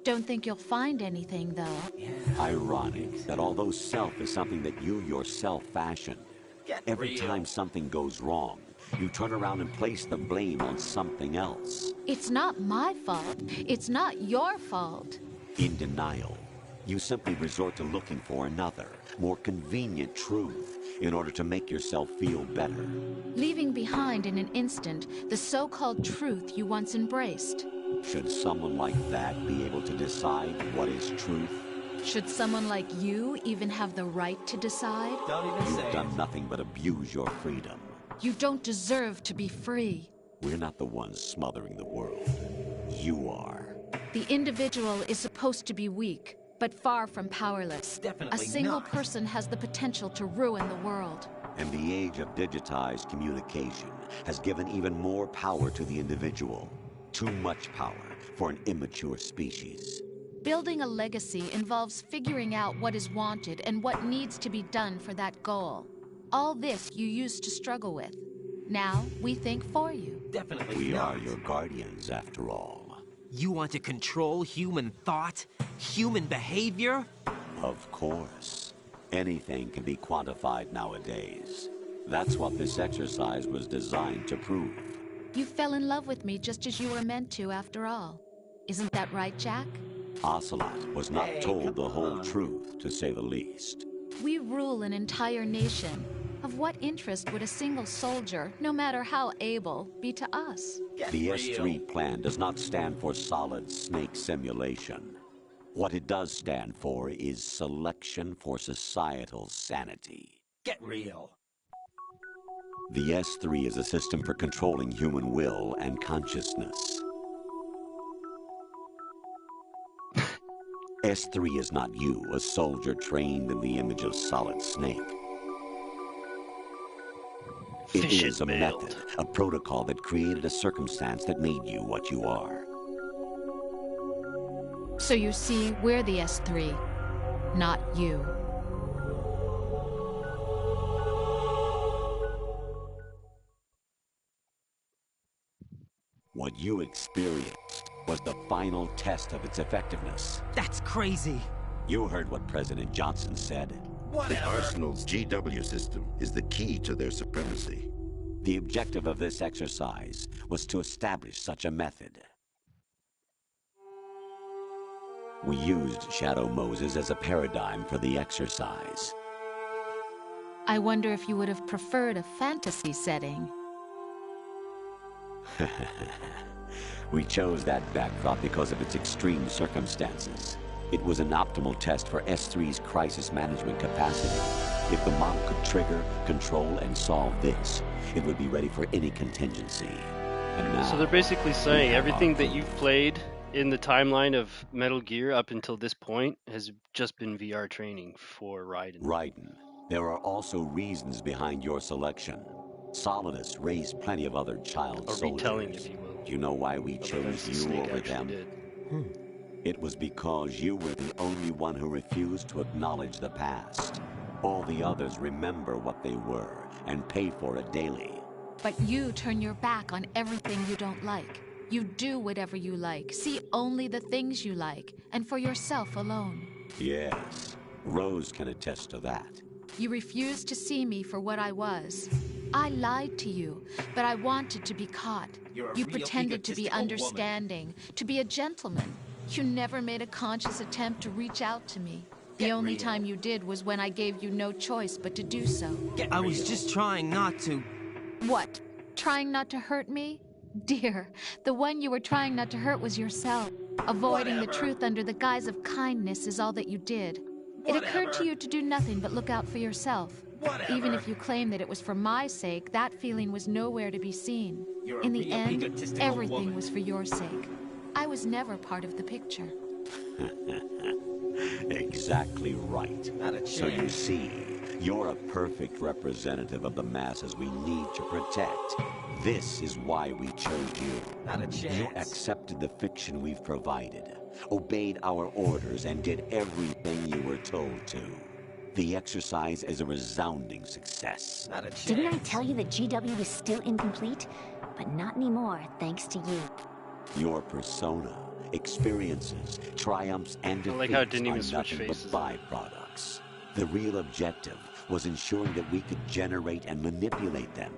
Don't think you'll find anything, though. Ironic that although self is something that you yourself fashioned, every time something goes wrong, you turn around and place the blame on something else. It's not my fault. It's not your fault. In denial, you simply resort to looking for another, more convenient truth in order to make yourself feel better. Leaving behind in an instant the so-called truth you once embraced. Should someone like that be able to decide what is truth? Should someone like you even have the right to decide? Don't even You've say it. done nothing but abuse your freedom. You don't deserve to be free. We're not the ones smothering the world. You are. The individual is supposed to be weak, but far from powerless. Definitely A single not. person has the potential to ruin the world. And the age of digitized communication has given even more power to the individual. Too much power for an immature species. Building a legacy involves figuring out what is wanted and what needs to be done for that goal. All this you used to struggle with. Now we think for you. Definitely We not. are your guardians, after all. You want to control human thought? Human behavior? Of course. Anything can be quantified nowadays. That's what this exercise was designed to prove. You fell in love with me just as you were meant to, after all. Isn't that right, Jack? Ocelot was not told the whole truth, to say the least. We rule an entire nation. Of what interest would a single soldier, no matter how able, be to us? The S3 plan does not stand for solid snake simulation. What it does stand for is selection for societal sanity. Get real. The S3 is a system for controlling human will and consciousness. S3 is not you, a soldier trained in the image of Solid Snake. It Fish is a and mailed. method, a protocol that created a circumstance that made you what you are. So you see, we're the S3, not you. What you experienced was the final test of its effectiveness. That's crazy. You heard what President Johnson said. The Arsenal's GW system is the key to their supremacy. The objective of this exercise was to establish such a method. We used Shadow Moses as a paradigm for the exercise. I wonder if you would have preferred a fantasy setting. We chose that backdrop because of its extreme circumstances. It was an optimal test for S3's crisis management capacity. If the model could trigger, control, and solve this, it would be ready for any contingency. And now, So they're basically saying everything that you've played in the timeline of Metal Gear up until this point has just been VR training for Raiden. Raiden, there are also reasons behind your selection. Solidus raised plenty of other child Or soldiers. retelling, if you will. Do you know why we Of chose events the you Snake over actually them? did. It was because you were the only one who refused to acknowledge the past. All the others remember what they were and pay for it daily. But you turn your back on everything you don't like. You do whatever you like, see only the things you like, and for yourself alone. Yes, Rose can attest to that. You refused to see me for what I was. I lied to you, but I wanted to be caught. You pretended to be understanding, to be a gentleman. You never made a conscious attempt to reach out to me. The only time you did was when I gave you no choice but to do so. I was just trying not to. What? Trying not to hurt me? Dear, the one you were trying not to hurt was yourself. Avoiding the truth under the guise of kindness is all that you did. It occurred to you to do nothing but look out for yourself. Even if you claim that it was for my sake, that feeling was nowhere to be seen. In the end, everything was for your sake. I was never part of the picture. Exactly right. So you see, you're a perfect representative of the masses we need to protect. This is why we chose you. You accepted the fiction we've provided, obeyed our orders, and did everything you were told to. The exercise is a resounding success. Didn't I tell you that GW is still incomplete? But not anymore, thanks to you. Your persona, experiences, triumphs, and I like defeats how it didn't even are switch nothing but faces. byproducts. The real objective was ensuring that we could generate and manipulate them.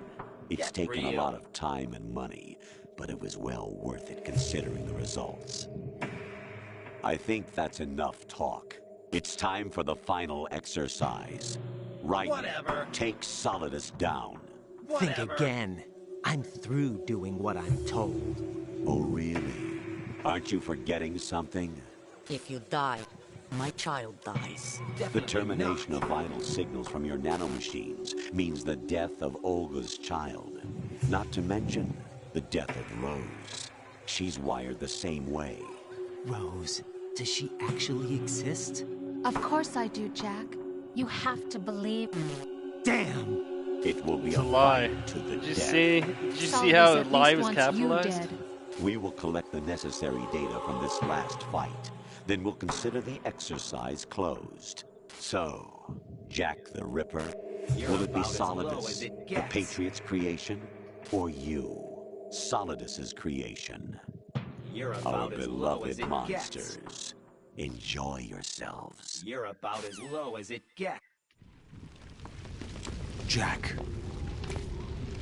It's taken a lot of time and money, but it was well worth it considering the results. I think that's enough talk. It's time for the final exercise. Right. Take Solidus down. Think again. I'm through doing what I'm told. Oh, really? Aren't you forgetting something? If you die, my child dies. The termination of vital signals from your nanomachines means the death of Olga's child. Not to mention the death of Rose. She's wired the same way. Rose, does she actually exist? Of course I do, Jack. You have to believe me. Damn! It will be It's a lie. fight to the Did you death. see? Did you see Solidus how at lie least was wants capitalized? you dead. We will collect the necessary data from this last fight. Then we'll consider the exercise closed. So, Jack the Ripper, will it be Solidus, the Patriot's creation, or you, Solidus's creation? Our beloved monsters. Enjoy yourselves. You're about as low as it gets. Jack,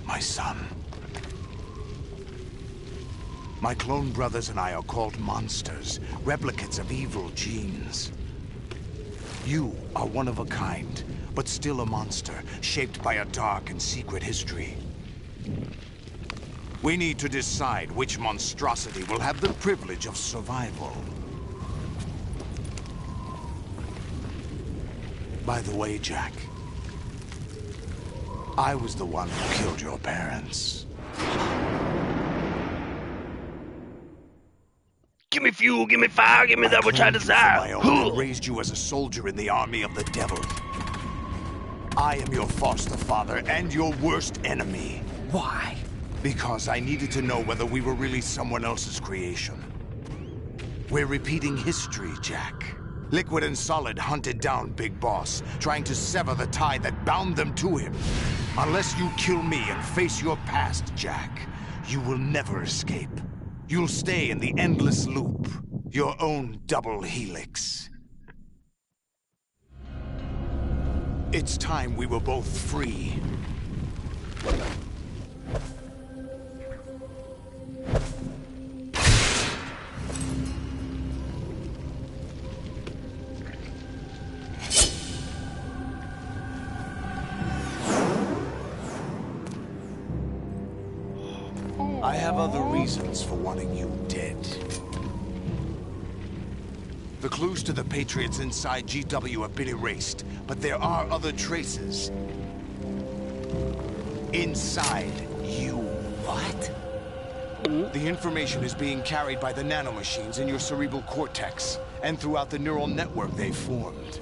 my son. My clone brothers and I are called monsters, replicates of evil genes. You are one of a kind, but still a monster, shaped by a dark and secret history. We need to decide which monstrosity will have the privilege of survival. By the way, Jack, I was the one who killed your parents. Give me fuel, give me fire, give me that which I claimed you for my desire. own and raised you as a soldier in the army of the devil. I am your foster father and your worst enemy. Why? Because I needed to know whether we were really someone else's creation. We're repeating history, Jack. Liquid and Solid hunted down Big Boss, trying to sever the tie that bound them to him. Unless you kill me and face your past, Jack, You will never escape. You'll stay in the endless loop. Your own double helix. It's time we were both free. I have other reasons for wanting you dead. The clues to the Patriots inside GW have been erased, but there are other traces. Inside you. What? The information is being carried by the nanomachines in your cerebral cortex, and throughout the neural network they've formed.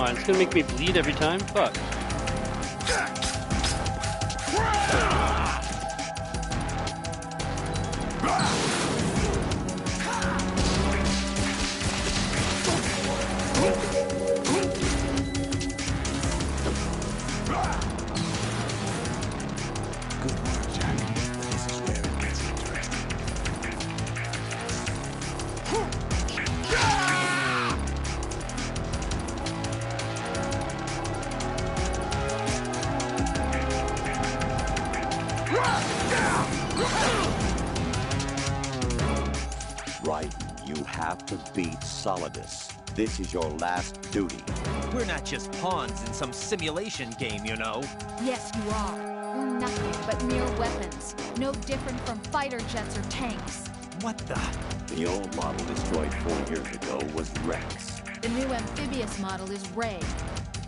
fine. It's gonna make me bleed every time. Fuck. Right, you have to beat Solidus. This is your last duty. We're not just pawns in some simulation game, you know. Yes, you are. You're nothing but mere weapons. No different from fighter jets or tanks. What the? The old model destroyed 4 years ago was Rex. The new amphibious model is Ray.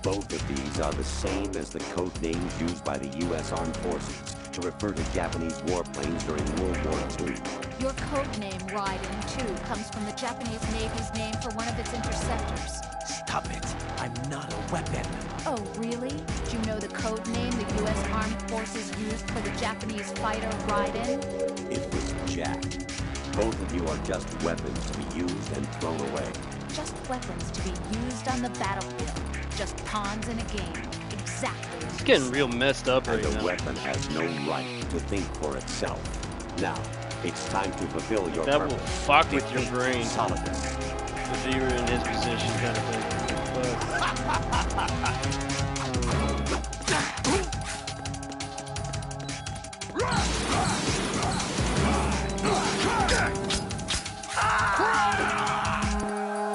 Both of these are the same as the code names used by the U.S. Armed Forces to refer to Japanese warplanes during World War II. Your code name, Raiden, too, comes from the Japanese Navy's name for one of its interceptors. Stop it. I'm not a weapon. Oh, really? Do you know the code name the U.S. Armed Forces used for the Japanese fighter Raiden? It was Jack. Both of you are just weapons to be used and thrown away. Just weapons to be used on the battlefield. Just pawns in a game. Exactly. It's getting real messed up right And now. the weapon has no right to think for itself. Now, it's time to fulfill your That purpose. will fuck with your brain. Solidus. If you were in his position, kind of thing.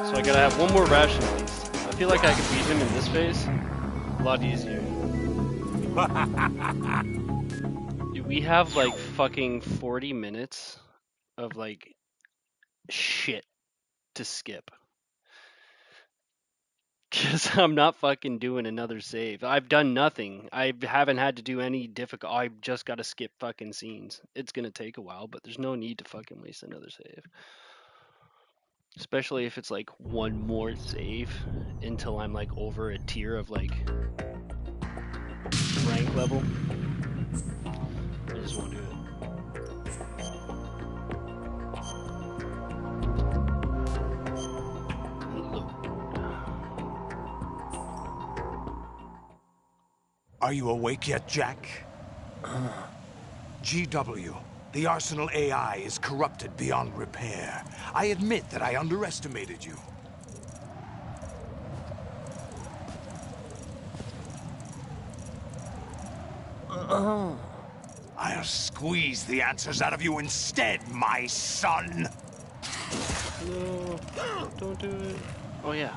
So I gotta have one more ration at least. I feel like I could beat him in this phase a lot easier. Dude, we have like fucking 40 minutes of like shit to skip. Because I'm not fucking doing another save. I've done nothing. I haven't had to do any difficult. I've just got to skip fucking scenes. It's gonna take a while, but there's no need to fucking waste another save. Especially if it's like one more save until I'm like over a tier of like rank level. I just won't do it. Are you awake yet, Jack? GW, the Arsenal AI is corrupted beyond repair. I admit that I underestimated you. I'll squeeze the answers out of you instead, my son! No, don't do it. Oh yeah.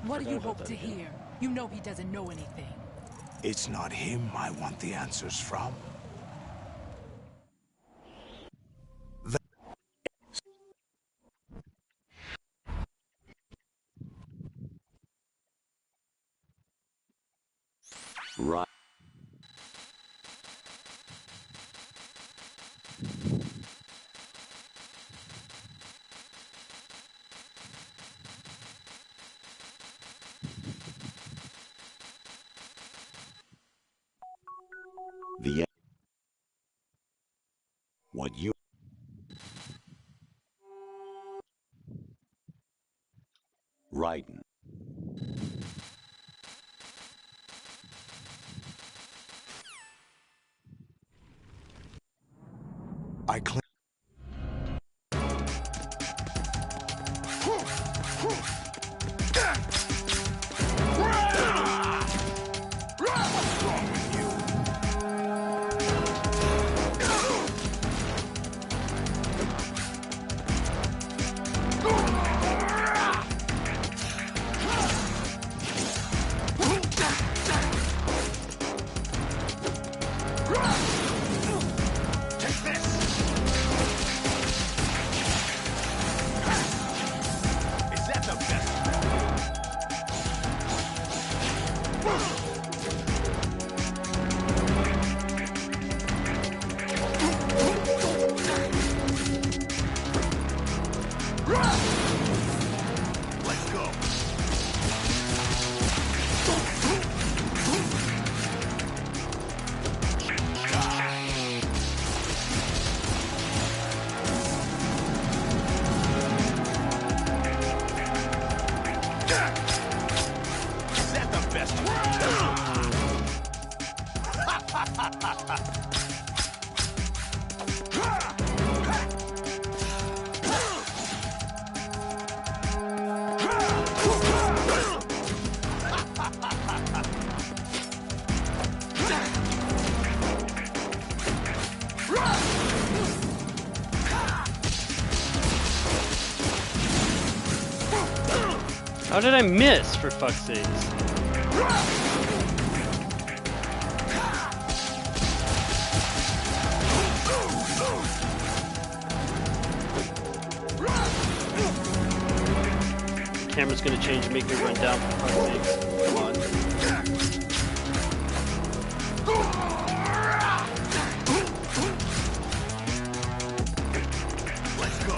What do you hope to hear? You know he doesn't know anything. It's not him I want the answers from. Right. The what you Raiden. I claim. best. How did I miss, for fuck's sakes? The camera's gonna change and make me run down, for fuck's sakes. Come on. Let's go.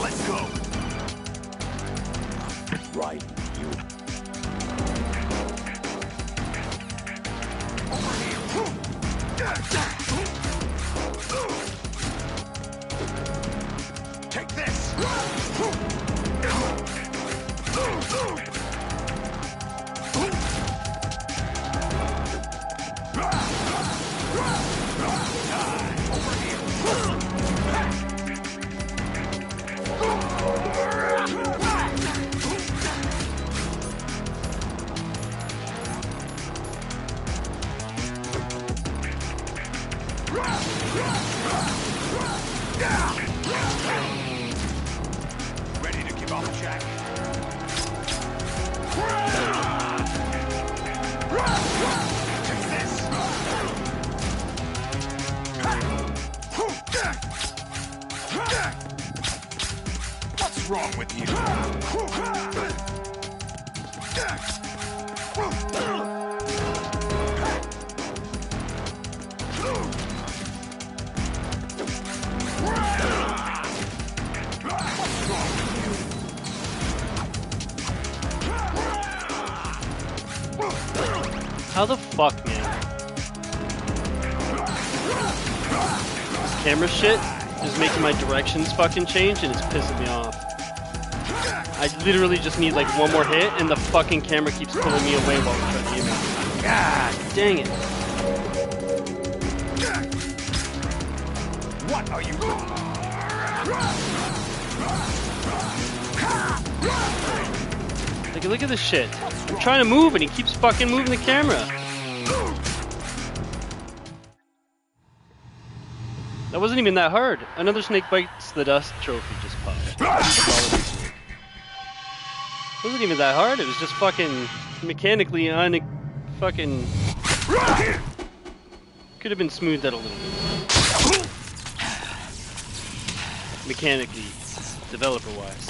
Let's go. Right, you. Take this. Ready to give off a jack. Take this. What's wrong with you? How the fuck, man? This camera shit is making my directions fucking change and it's pissing me off. I literally just need like one more hit and the fucking camera keeps pulling me away while I'm trying to aim it. God dang it. What are you doing? Like, look at this shit. I'm trying to move and he keeps fucking moving the camera. That wasn't even that hard. Another snake bites the dust trophy just popped. Wasn't even that hard. It was just fucking mechanically fucking could have been smoothed out a little bit. Mechanically, developer wise.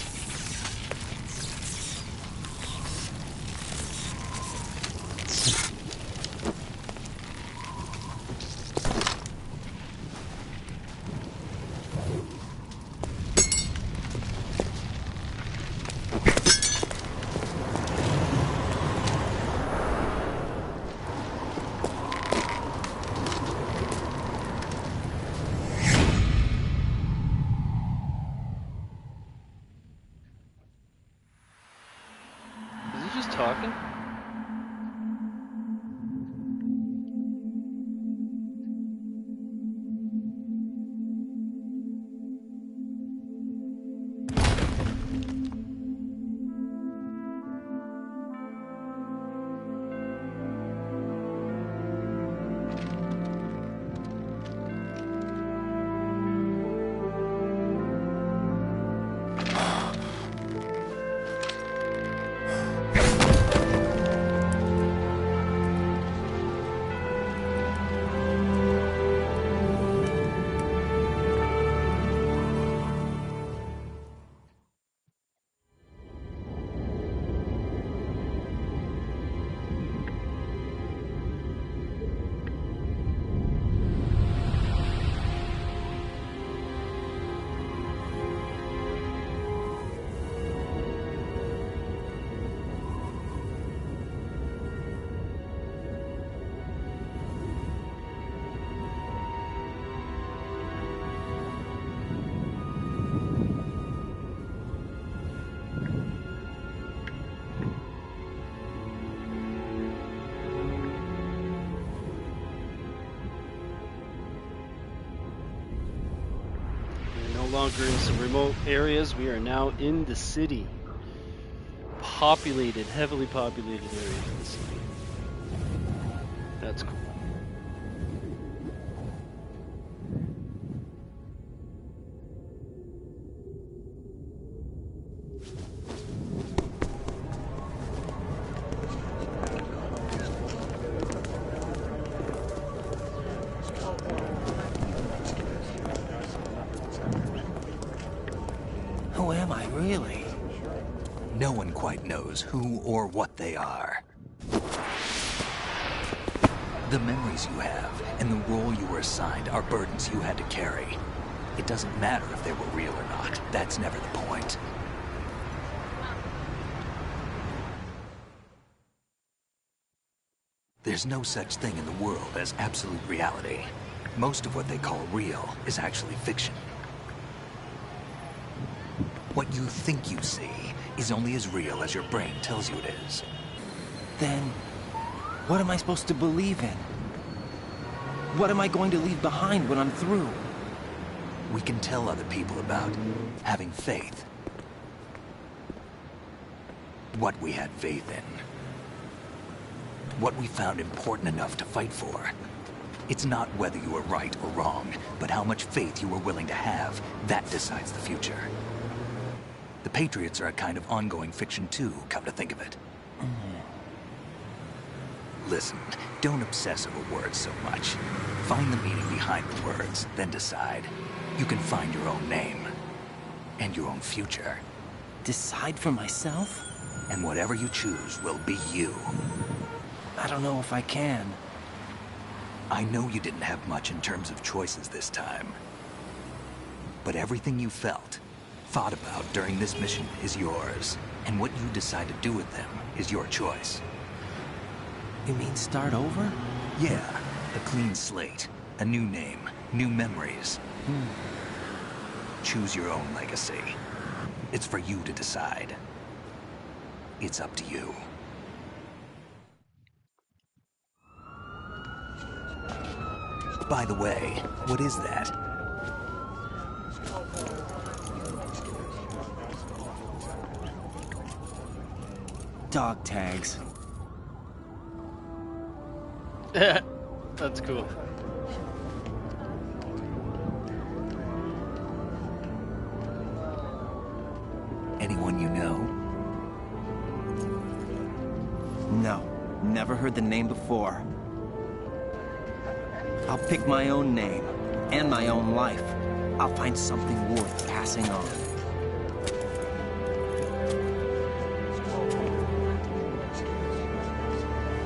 longer in some remote areas. We are now in the city. Populated, heavily populated areas of the city. That's cool. Who am I, really? No one quite knows who or what they are. The memories you have and the role you were assigned are burdens you had to carry. It doesn't matter if they were real or not. That's never the point. There's no such thing in the world as absolute reality. Most of what they call real is actually fiction. What you think you see is only as real as your brain tells you it is. Then, what am I supposed to believe in? What am I going to leave behind when I'm through? We can tell other people about having faith. What we had faith in. What we found important enough to fight for. It's not whether you were right or wrong, but how much faith you were willing to have. That decides the future. The Patriots are a kind of ongoing fiction too, come to think of it. Listen, don't obsess over words so much. Find the meaning behind the words, then decide. You can find your own name. And your own future. Decide for myself? And whatever you choose will be you. I don't know if I can. I know you didn't have much in terms of choices this time. But everything you felt, thought about during this mission is yours. And what you decide to do with them is your choice. You mean start over? Yeah, a clean slate, a new name, new memories. Choose your own legacy. It's for you to decide. It's up to you. By the way, what is that? Dog tags. That's cool. Anyone you know? No, never heard the name before. I'll pick my own name, and my own life. I'll find something worth passing on.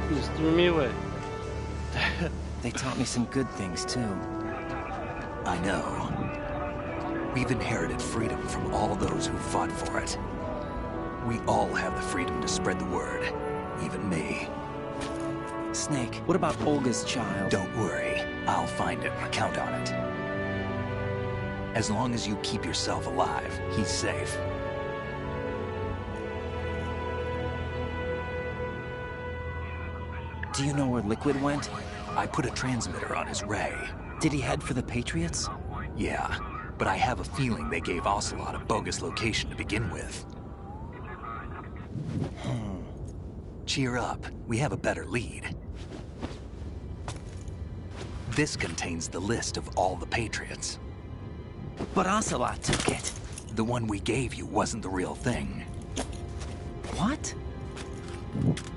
You just threw me away. They taught me some good things, too. I know. We've inherited freedom from all those who fought for it. We all have the freedom to spread the word, even me. Snake, what about Olga's child? Don't worry, I'll find him. Count on it. As long as you keep yourself alive, he's safe. Do you know where Liquid went? I put a transmitter on his ray. Did he head for the Patriots? Yeah, but I have a feeling they gave Ocelot a bogus location to begin with. Cheer up, we have a better lead. This contains the list of all the Patriots. But Ocelot took it. The one we gave you wasn't the real thing. What?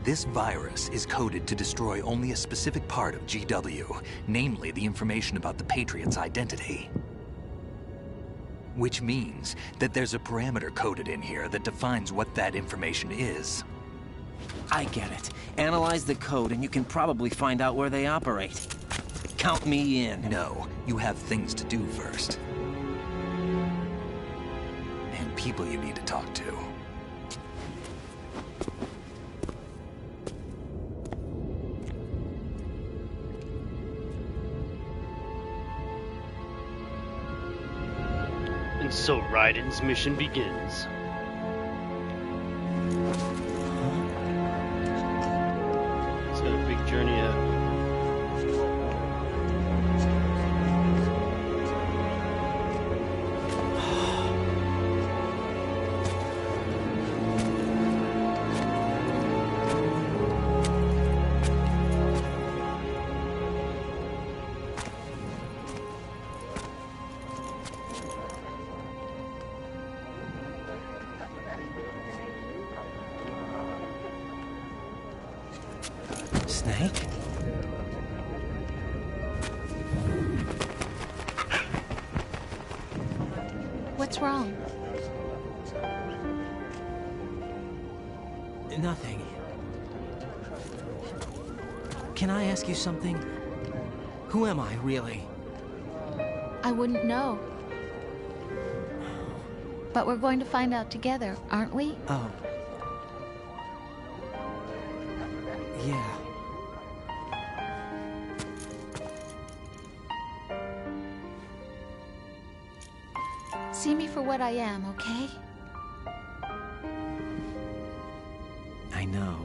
This virus is coded to destroy only a specific part of GW, namely the information about the Patriots' identity. Which means that there's a parameter coded in here that defines what that information is. I get it. Analyze the code and you can probably find out where they operate. Count me in. No, you have things to do first. And people you need to talk to. And so Raiden's mission begins. It's got a big journey ahead of him. What's wrong? Nothing. Can I ask you something? Who am I, really? I wouldn't know. But we're going to find out together, aren't we? Oh. Yeah. See me for what I am, okay? I know.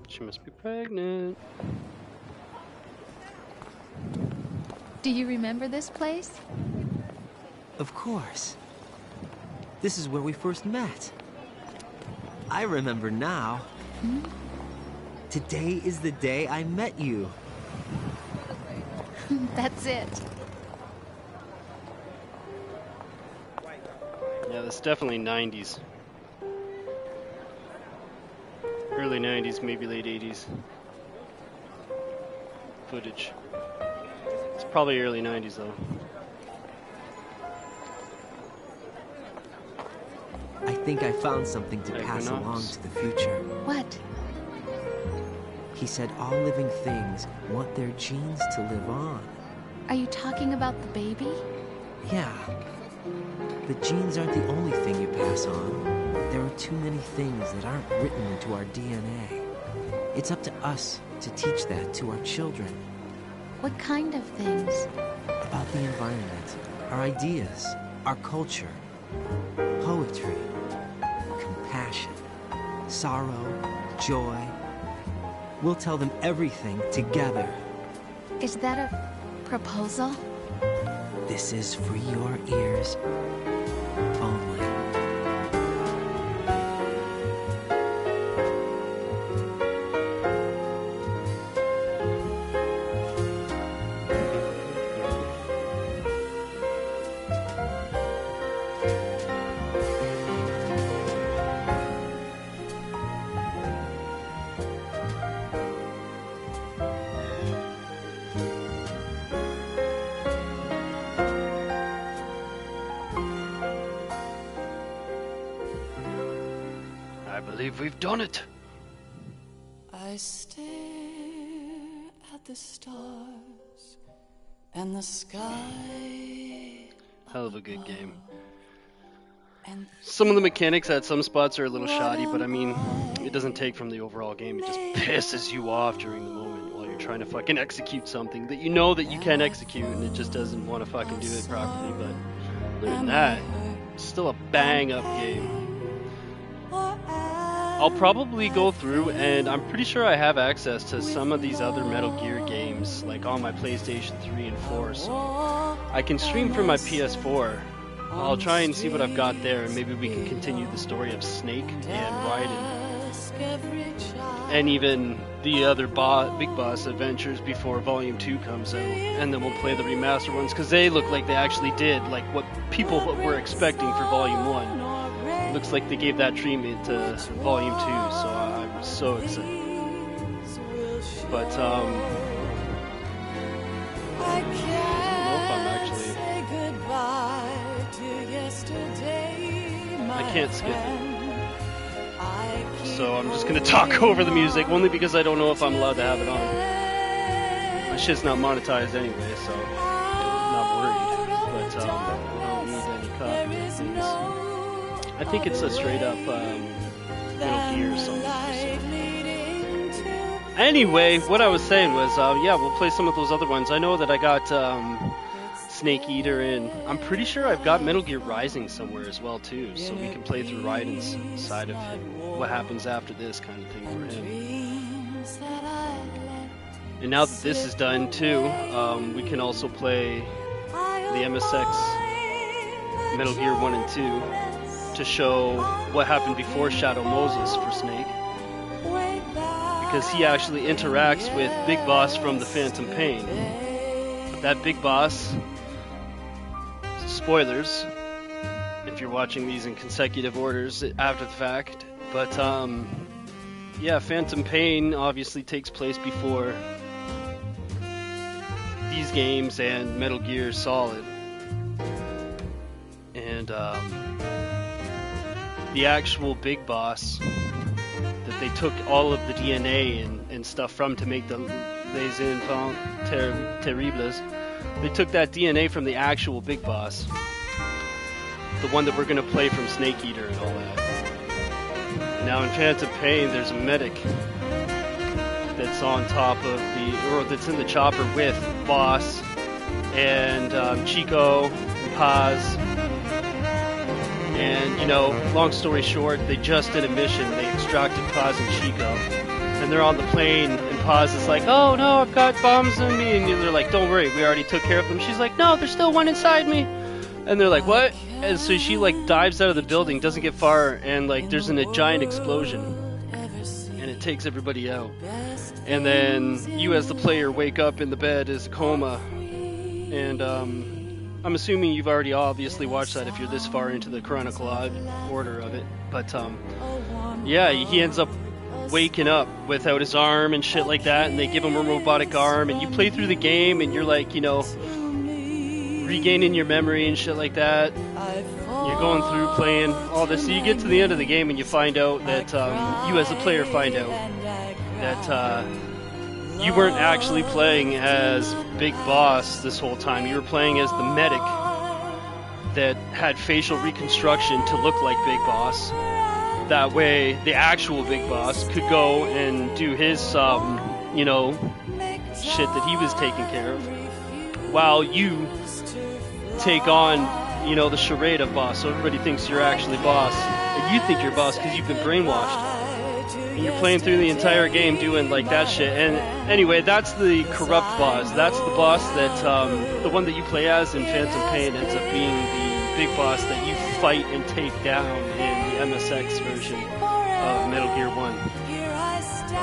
She must be pregnant. Do you remember this place? Of course. This is where we first met. I remember now. Today is the day I met you. That's it. Yeah, that's definitely 90s. Early 90s, maybe late 80s. Footage. It's probably early 90s though. I think I found something to pass Equinox. along to the future. What? He said all living things want their genes to live on. Are you talking about the baby? Yeah. The genes aren't the only thing you pass on. There are too many things that aren't written into our DNA. It's up to us to teach that to our children. What kind of things? About the environment, our ideas, our culture, poetry, compassion, sorrow, joy. We'll tell them everything together. Is that a proposal? This is for your ears only. I believe we've done it. I stare at the stars and the sky. Hell of a good game. And Some of the mechanics at some spots are a little shoddy, but I mean, it doesn't take from the overall game. It just pisses you off during the moment while you're trying to fucking execute something that you know that you can execute, and it just doesn't want to fucking do it properly. But other than that, it's still a bang-up game. I'll probably go through, and I'm pretty sure I have access to some of these other Metal Gear games, like on my PlayStation 3 and 4, so I can stream from my PS4. I'll try and see what I've got there, and maybe we can continue the story of Snake and Raiden, and even the other Big Boss adventures before Volume 2 comes out, and then we'll play the remaster ones, because they look like they actually did, like what people were expecting for Volume 1. Looks like they gave that treatment to Volume 2, so I'm so excited. But, I don't know if I'm actually... I can't skip it. So I'm just gonna talk over the music, only because I don't know if I'm allowed to have it on. My shit's not monetized anyway, so I'm not worried. But, I don't need any copyright. I think it's a straight up Metal Gear song. So. Anyway, what I was saying was, yeah, we'll play some of those other ones. I know that I got Snake Eater, and I'm pretty sure I've got Metal Gear Rising somewhere as well too. So we can play through Raiden's side of what happens after this kind of thing for him. And now that this is done too, we can also play the MSX Metal Gear 1 and 2. To show what happened before Shadow Moses for Snake, because he actually interacts with Big Boss from the Phantom Pain. That Big Boss, spoilers if you're watching these in consecutive orders after the fact, but yeah, Phantom Pain obviously takes place before these games and Metal Gear Solid. And the actual big boss that they took all of the DNA and stuff from to make the Les Enfants Terribles. They took that DNA from the actual big boss. The one that we're going to play from Snake Eater and all that. And now in Phantom Pain, there's a medic that's on top of or that's in the chopper with Boss and Chico and Paz. And, you know, long story short, they just did a mission. They extracted Paz and Chico. And they're on the plane, and Paz is like, oh no, I've got bombs in me. And they're like, don't worry, we already took care of them. She's like, no, there's still one inside me. And they're like, what? And so she, like, dives out of the building, doesn't get far, and, like, there's a giant explosion. And it takes everybody out. And then you, as the player, wake up in the bed as a coma. And, I'm assuming you've already obviously watched that if you're this far into the chronological order of it. But, yeah, he ends up waking up without his arm and shit like that, and they give him a robotic arm, and you play through the game, and you're like, you know, regaining your memory and shit like that. You're going through playing all this, so you get to the end of the game, and you find out that, you as a player find out that, you weren't actually playing as Big Boss this whole time. You were playing as the medic that had facial reconstruction to look like Big Boss. That way, the actual Big Boss could go and do his, you know, shit that he was taking care of, while you take on, you know, the charade of Boss. So everybody thinks you're actually Boss, and you think you're Boss because you've been brainwashed. And you're playing through the entire game doing like that shit. And anyway, that's the corrupt boss. That's the boss that, the one that you play as in Phantom Pain ends up being the big boss that you fight and take down in the MSX version of Metal Gear 1.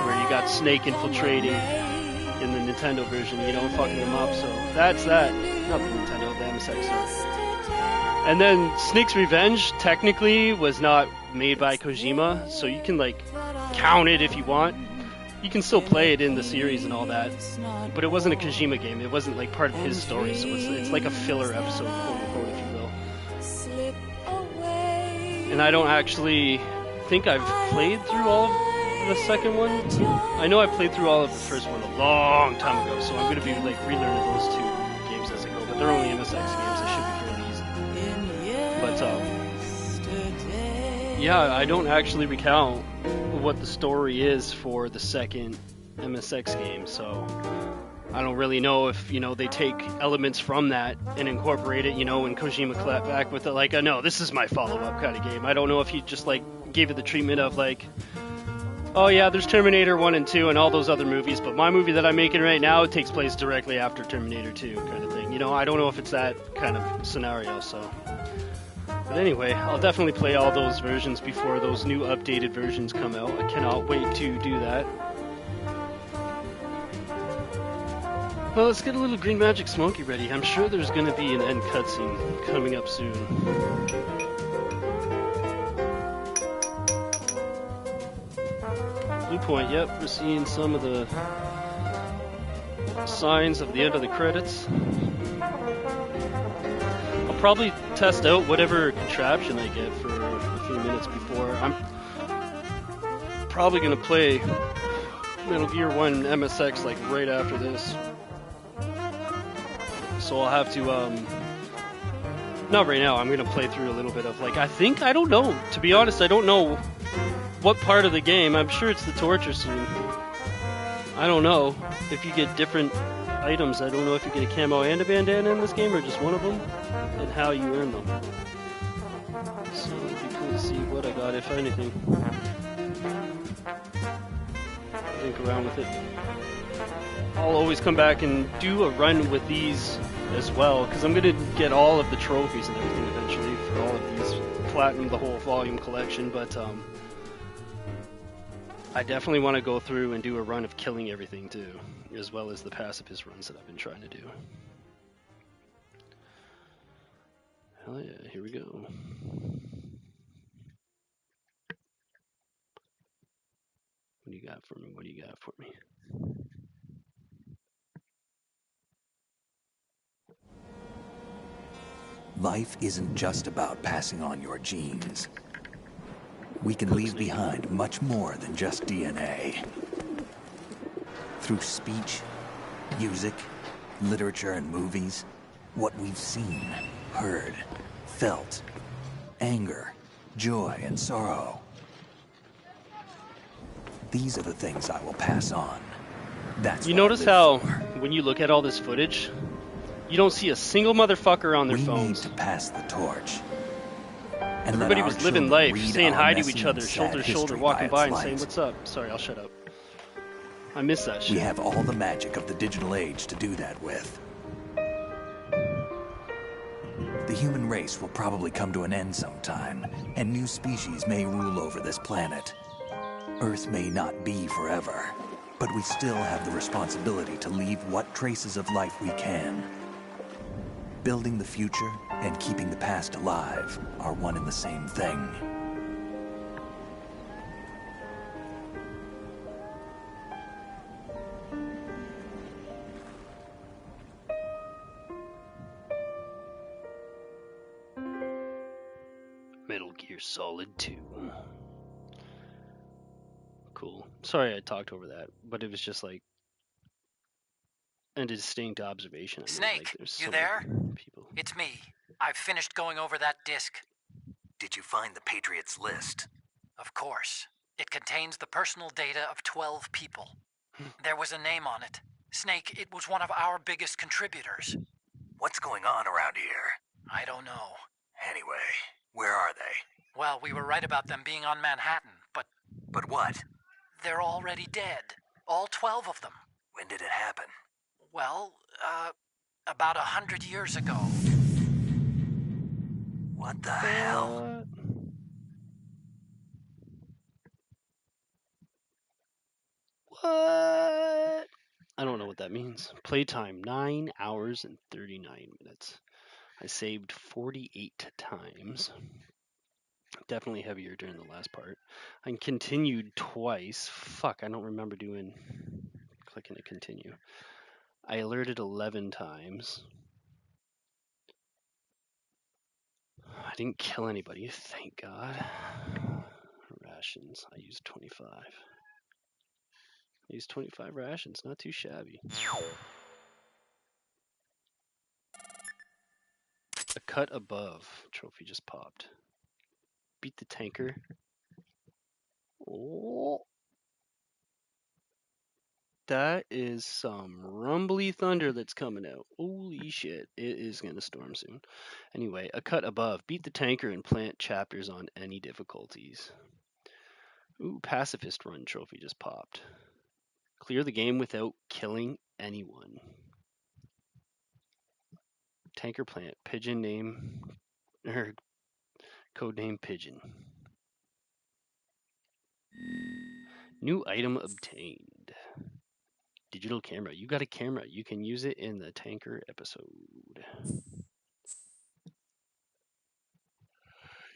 Where you got Snake infiltrating in the Nintendo version, you know, fucking them up. So that's that. Not the Nintendo, the MSX. Sorry. And then Snake's Revenge technically was not made by Kojima, so you can like count it if you want. You can still play it in the series and all that, but it wasn't a Kojima game. It wasn't like part of his story, so it's like a filler episode, quote unquote, if you will. And I don't actually think I've played through all of the second one. I know I played through all of the first one a long time ago, so I'm going to be like relearning those two games as I go. But they're only MSX games. They should be fairly easy. But yeah, I don't actually recount what the story is for the second MSX game, so I don't really know if, you know, they take elements from that and incorporate it, you know, and Kojima clapped back with it like, no, this is my follow-up kind of game. I don't know if he just like gave it the treatment of like, oh yeah, there's Terminator 1 and 2 and all those other movies, but my movie that I'm making right now takes place directly after Terminator 2 kind of thing. You know, I don't know if it's that kind of scenario, so. But anyway, I'll definitely play all those versions before those new updated versions come out. I cannot wait to do that. Well, let's get a little Green Magic Smoky ready. I'm sure there's going to be an end cutscene coming up soon. Blue Point, yep, we're seeing some of the signs of the end of the credits. I'll probably test out whatever contraption I get for a few minutes before. I'm probably going to play Metal Gear 1 MSX like right after this. So I'll have to, not right now, I'm going to play through a little bit of like, I don't know, to be honest, I don't know what part of the game. I'm sure it's the torture scene. I don't know if you get different items. I don't know if you get a camo and a bandana in this game or just one of them, and how you earn them. So it'd be cool to see what I got, if anything. Think around with it. I'll always come back and do a run with these as well, because I'm going to get all of the trophies and everything eventually for all of these, platinum the whole volume collection, but I definitely want to go through and do a run of killing everything too, as well as the pacifist runs that I've been trying to do. Hell yeah, here we go. What do got for me? What do you got for me? Life isn't just about passing on your genes. We can leave behind much more than just DNA. Through speech, music, literature, and movies, what we've seen, heard, felt, anger, joy, and sorrow. These are the things I will pass on. That's You what I notice live how for. when you look at all this footage, you don't see a single motherfucker on their We phones. need to pass the torch. And let Everybody our was living children life, read saying our hi to messy each and other, sad shoulder to shoulder, history walking by by its and saying, light. "What's up?" Sorry, I'll shut up. I miss that shit. We have all the magic of the digital age to do that with. The human race will probably come to an end sometime, and new species may rule over this planet. Earth may not be forever, but we still have the responsibility to leave what traces of life we can. Building the future and keeping the past alive are one and the same thing. Metal Gear Solid 2. Cool. Sorry I talked over that, but it was just like a distinct observation. I made. Snake, Like, there's you so there? many people. It's me. I've finished going over that disc. Did you find the Patriots list? Of course. It contains the personal data of 12 people. There was a name on it. Snake, it was one of our biggest contributors. What's going on around here? I don't know. Anyway, where are they? Well, we were right about them being on Manhattan, but But what? they're already dead. All 12 of them. When did it happen? Well, about 100 years ago. What the hell? What? I don't know what that means. Playtime 9 hours and 39 minutes. I saved 48 times. Definitely heavier during the last part. I continued twice. Fuck, I don't remember clicking to continue. I alerted 11 times. I didn't kill anybody, thank God. Rations. I used 25. I used 25 rations, not too shabby. A cut above. Trophy just popped. Beat the tanker. Oh. That is some rumbly thunder that's coming out. Holy shit. It is going to storm soon. Anyway, a cut above. Beat the tanker and plant chapters on any difficulties. Ooh, pacifist run trophy just popped. Clear the game without killing anyone. Tanker plant. Pigeon name. Codename Pigeon. New item obtained. Digital camera. You got a camera. You can use it in the tanker episode.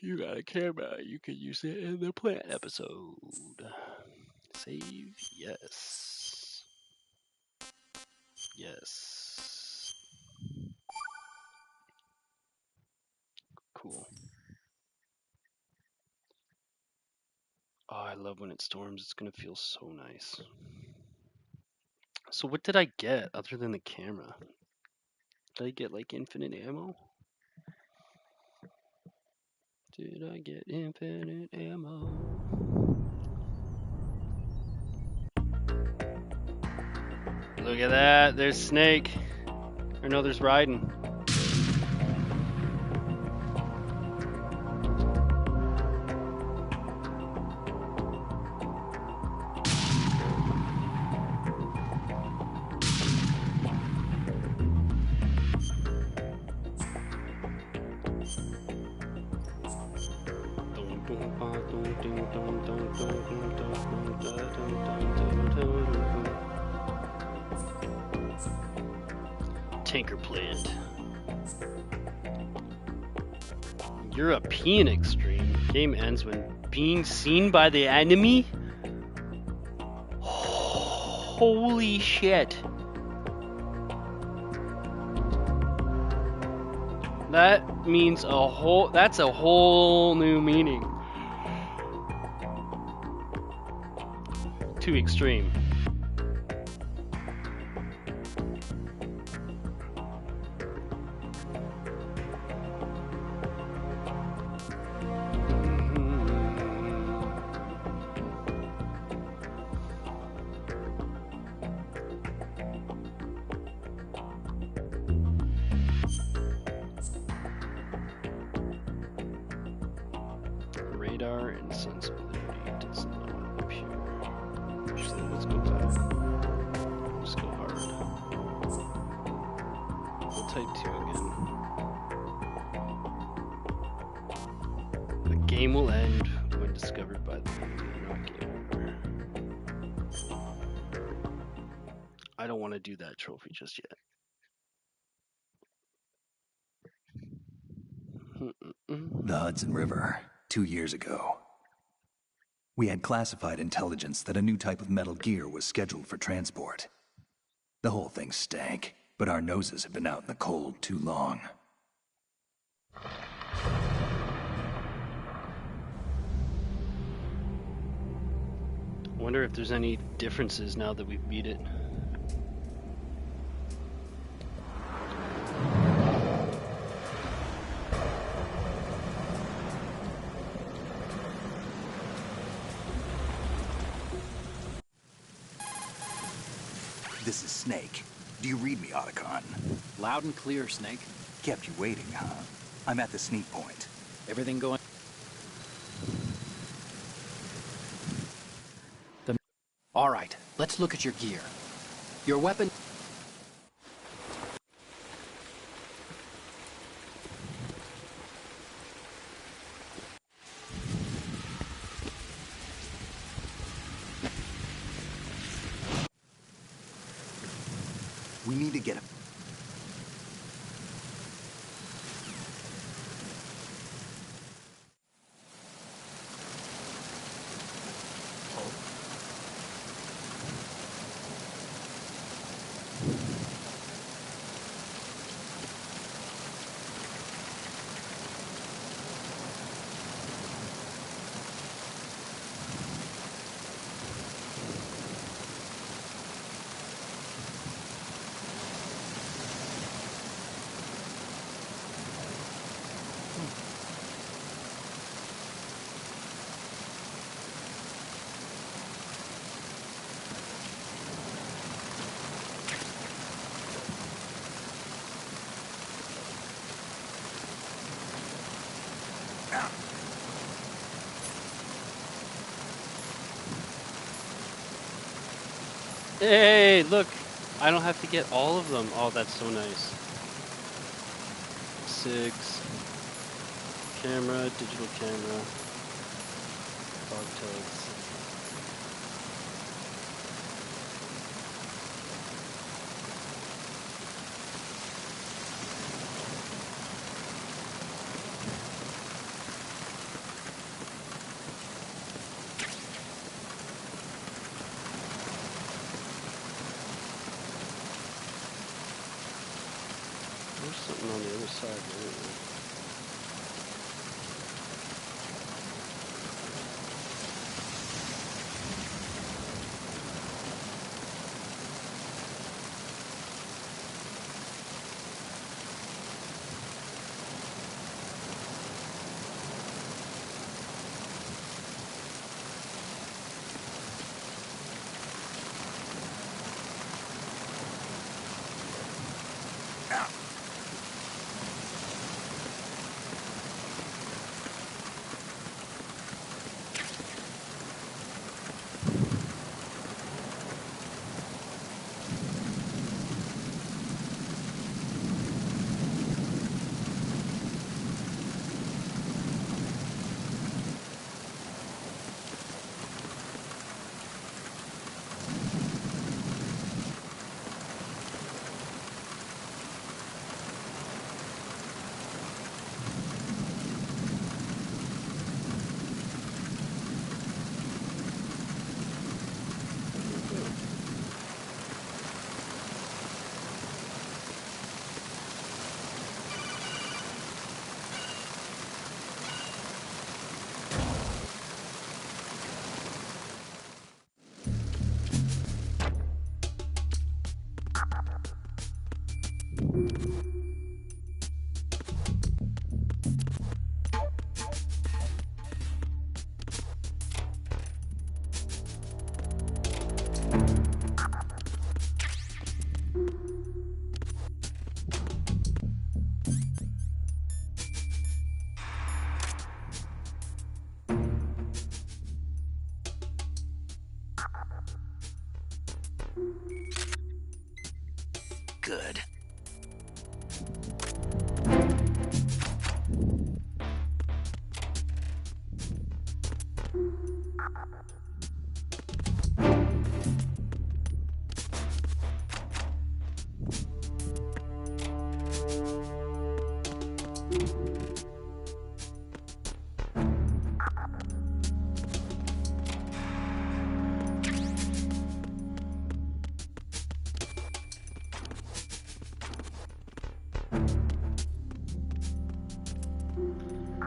You got a camera. You can use it in the plant episode. Save. Yes. Yes. Cool. Oh, I love when it storms. It's going to feel so nice. So what did I get other than the camera? Did I get like infinite ammo? Did I get infinite ammo? Look at that. There's Snake. Or no, there's Raiden. Tanker plant. European extreme. Game ends when being seen by the enemy. Holy shit. That means that's a whole new meaning. Too extreme. Radar and sensibility does not appear. Actually, let's go back. Let's go hard. We'll type 2 again. The game will end when discovered by the enemy, not game over. I don't want to do that trophy just yet. The Hudson River, 2 years ago. We had classified intelligence that a new type of metal gear was scheduled for transport. The whole thing stank, but our noses had been out in the cold too long. Wonder if there's any differences now that we've beat it. This is Snake. Do you read me, Otacon? Loud and clear, Snake. Kept you waiting, huh? I'm at the sneak point. Everything going... All right, let's look at your gear. Your weapon... We need to get him. Hey, look! I don't have to get all of them. Oh, that's so nice. 6. Camera, digital camera. Fog tags. There's something on the other side, right? good.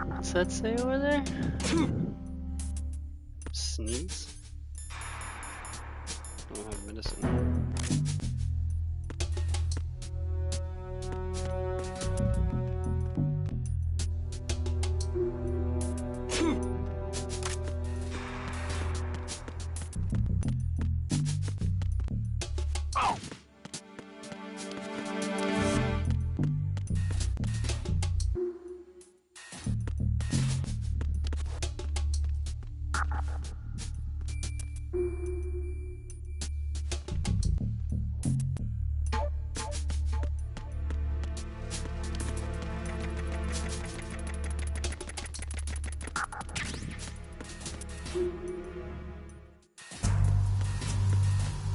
What's that say over there? Sneeze? I don't have medicine.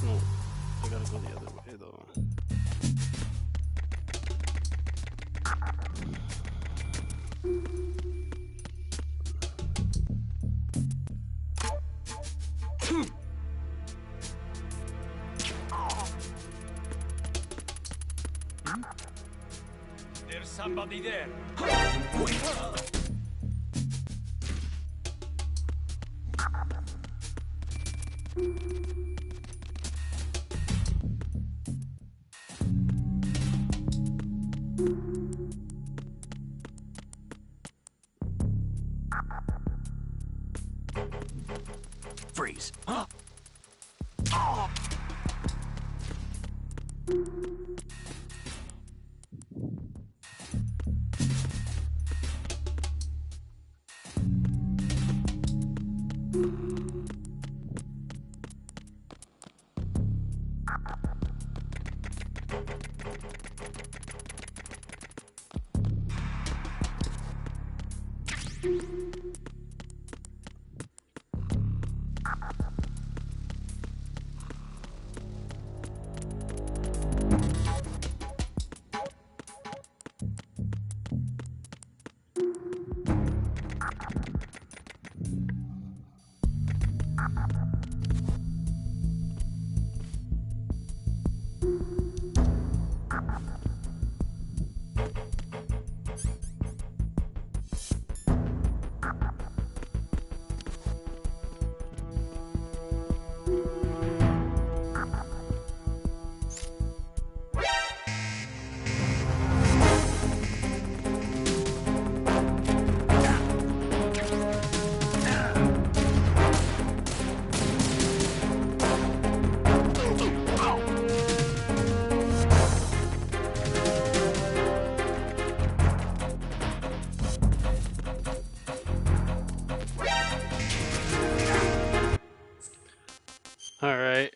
No, I gotta go the other way though. There's somebody there. Freeze. Alright,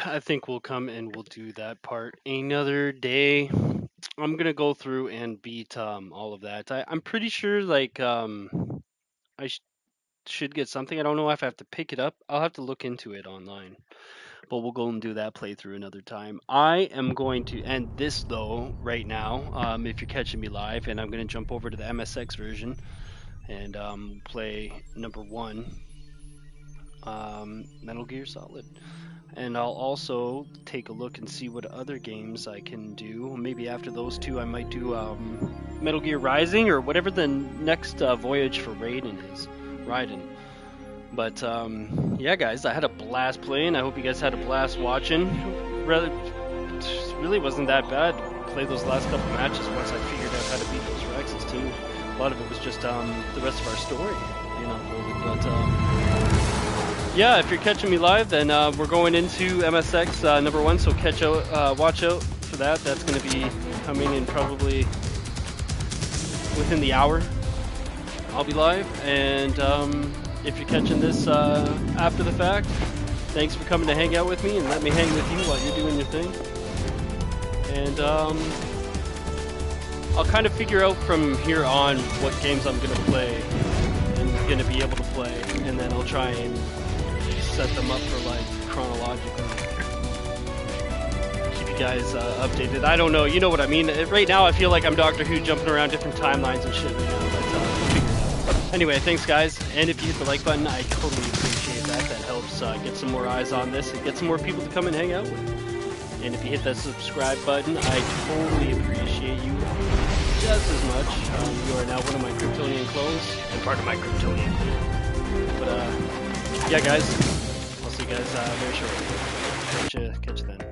I think we'll come and we'll do that part another day. I'm gonna go through and beat all of that. I'm pretty sure like I should get something. I don't know if I have to pick it up. I'll have to look into it online. But we'll go and do that playthrough another time. I am going to end this though right now. If you're catching me live, and I'm gonna jump over to the MSX version and play number 1, Metal Gear Solid. And I'll also take a look and see what other games I can do. Maybe after those two, I might do Metal Gear Rising or whatever the next voyage for Raiden is. Raiden. But yeah, guys, I had a blast playing. I hope you guys had a blast watching. Really wasn't that bad to play those last couple matches once I figured out how to beat those Rexes too. A lot of it was just the rest of our story, you know. But yeah, if you're catching me live, then we're going into MSX number 1, so watch out for that. That's going to be coming in probably within the hour. I'll be live, and if you're catching this after the fact, thanks for coming to hang out with me and let me hang with you while you're doing your thing. and I'll kind of figure out from here on what games I'm gonna play and gonna be able to play, and then I'll try and set them up for like chronologically. Keep you guys updated. I don't know, you know what I mean. Right now I feel like I'm Doctor Who jumping around different timelines and shit right now, but figure it out. Anyway, thanks guys, and if you hit the like button, I totally appreciate that. That helps get some more eyes on this and get some more people to come and hang out with. And if you hit that subscribe button, I totally appreciate you just as much. You are now one of my Kryptonian clones and part of my Kryptonian crew. But yeah guys, I'll see you guys very shortly. Catch you then.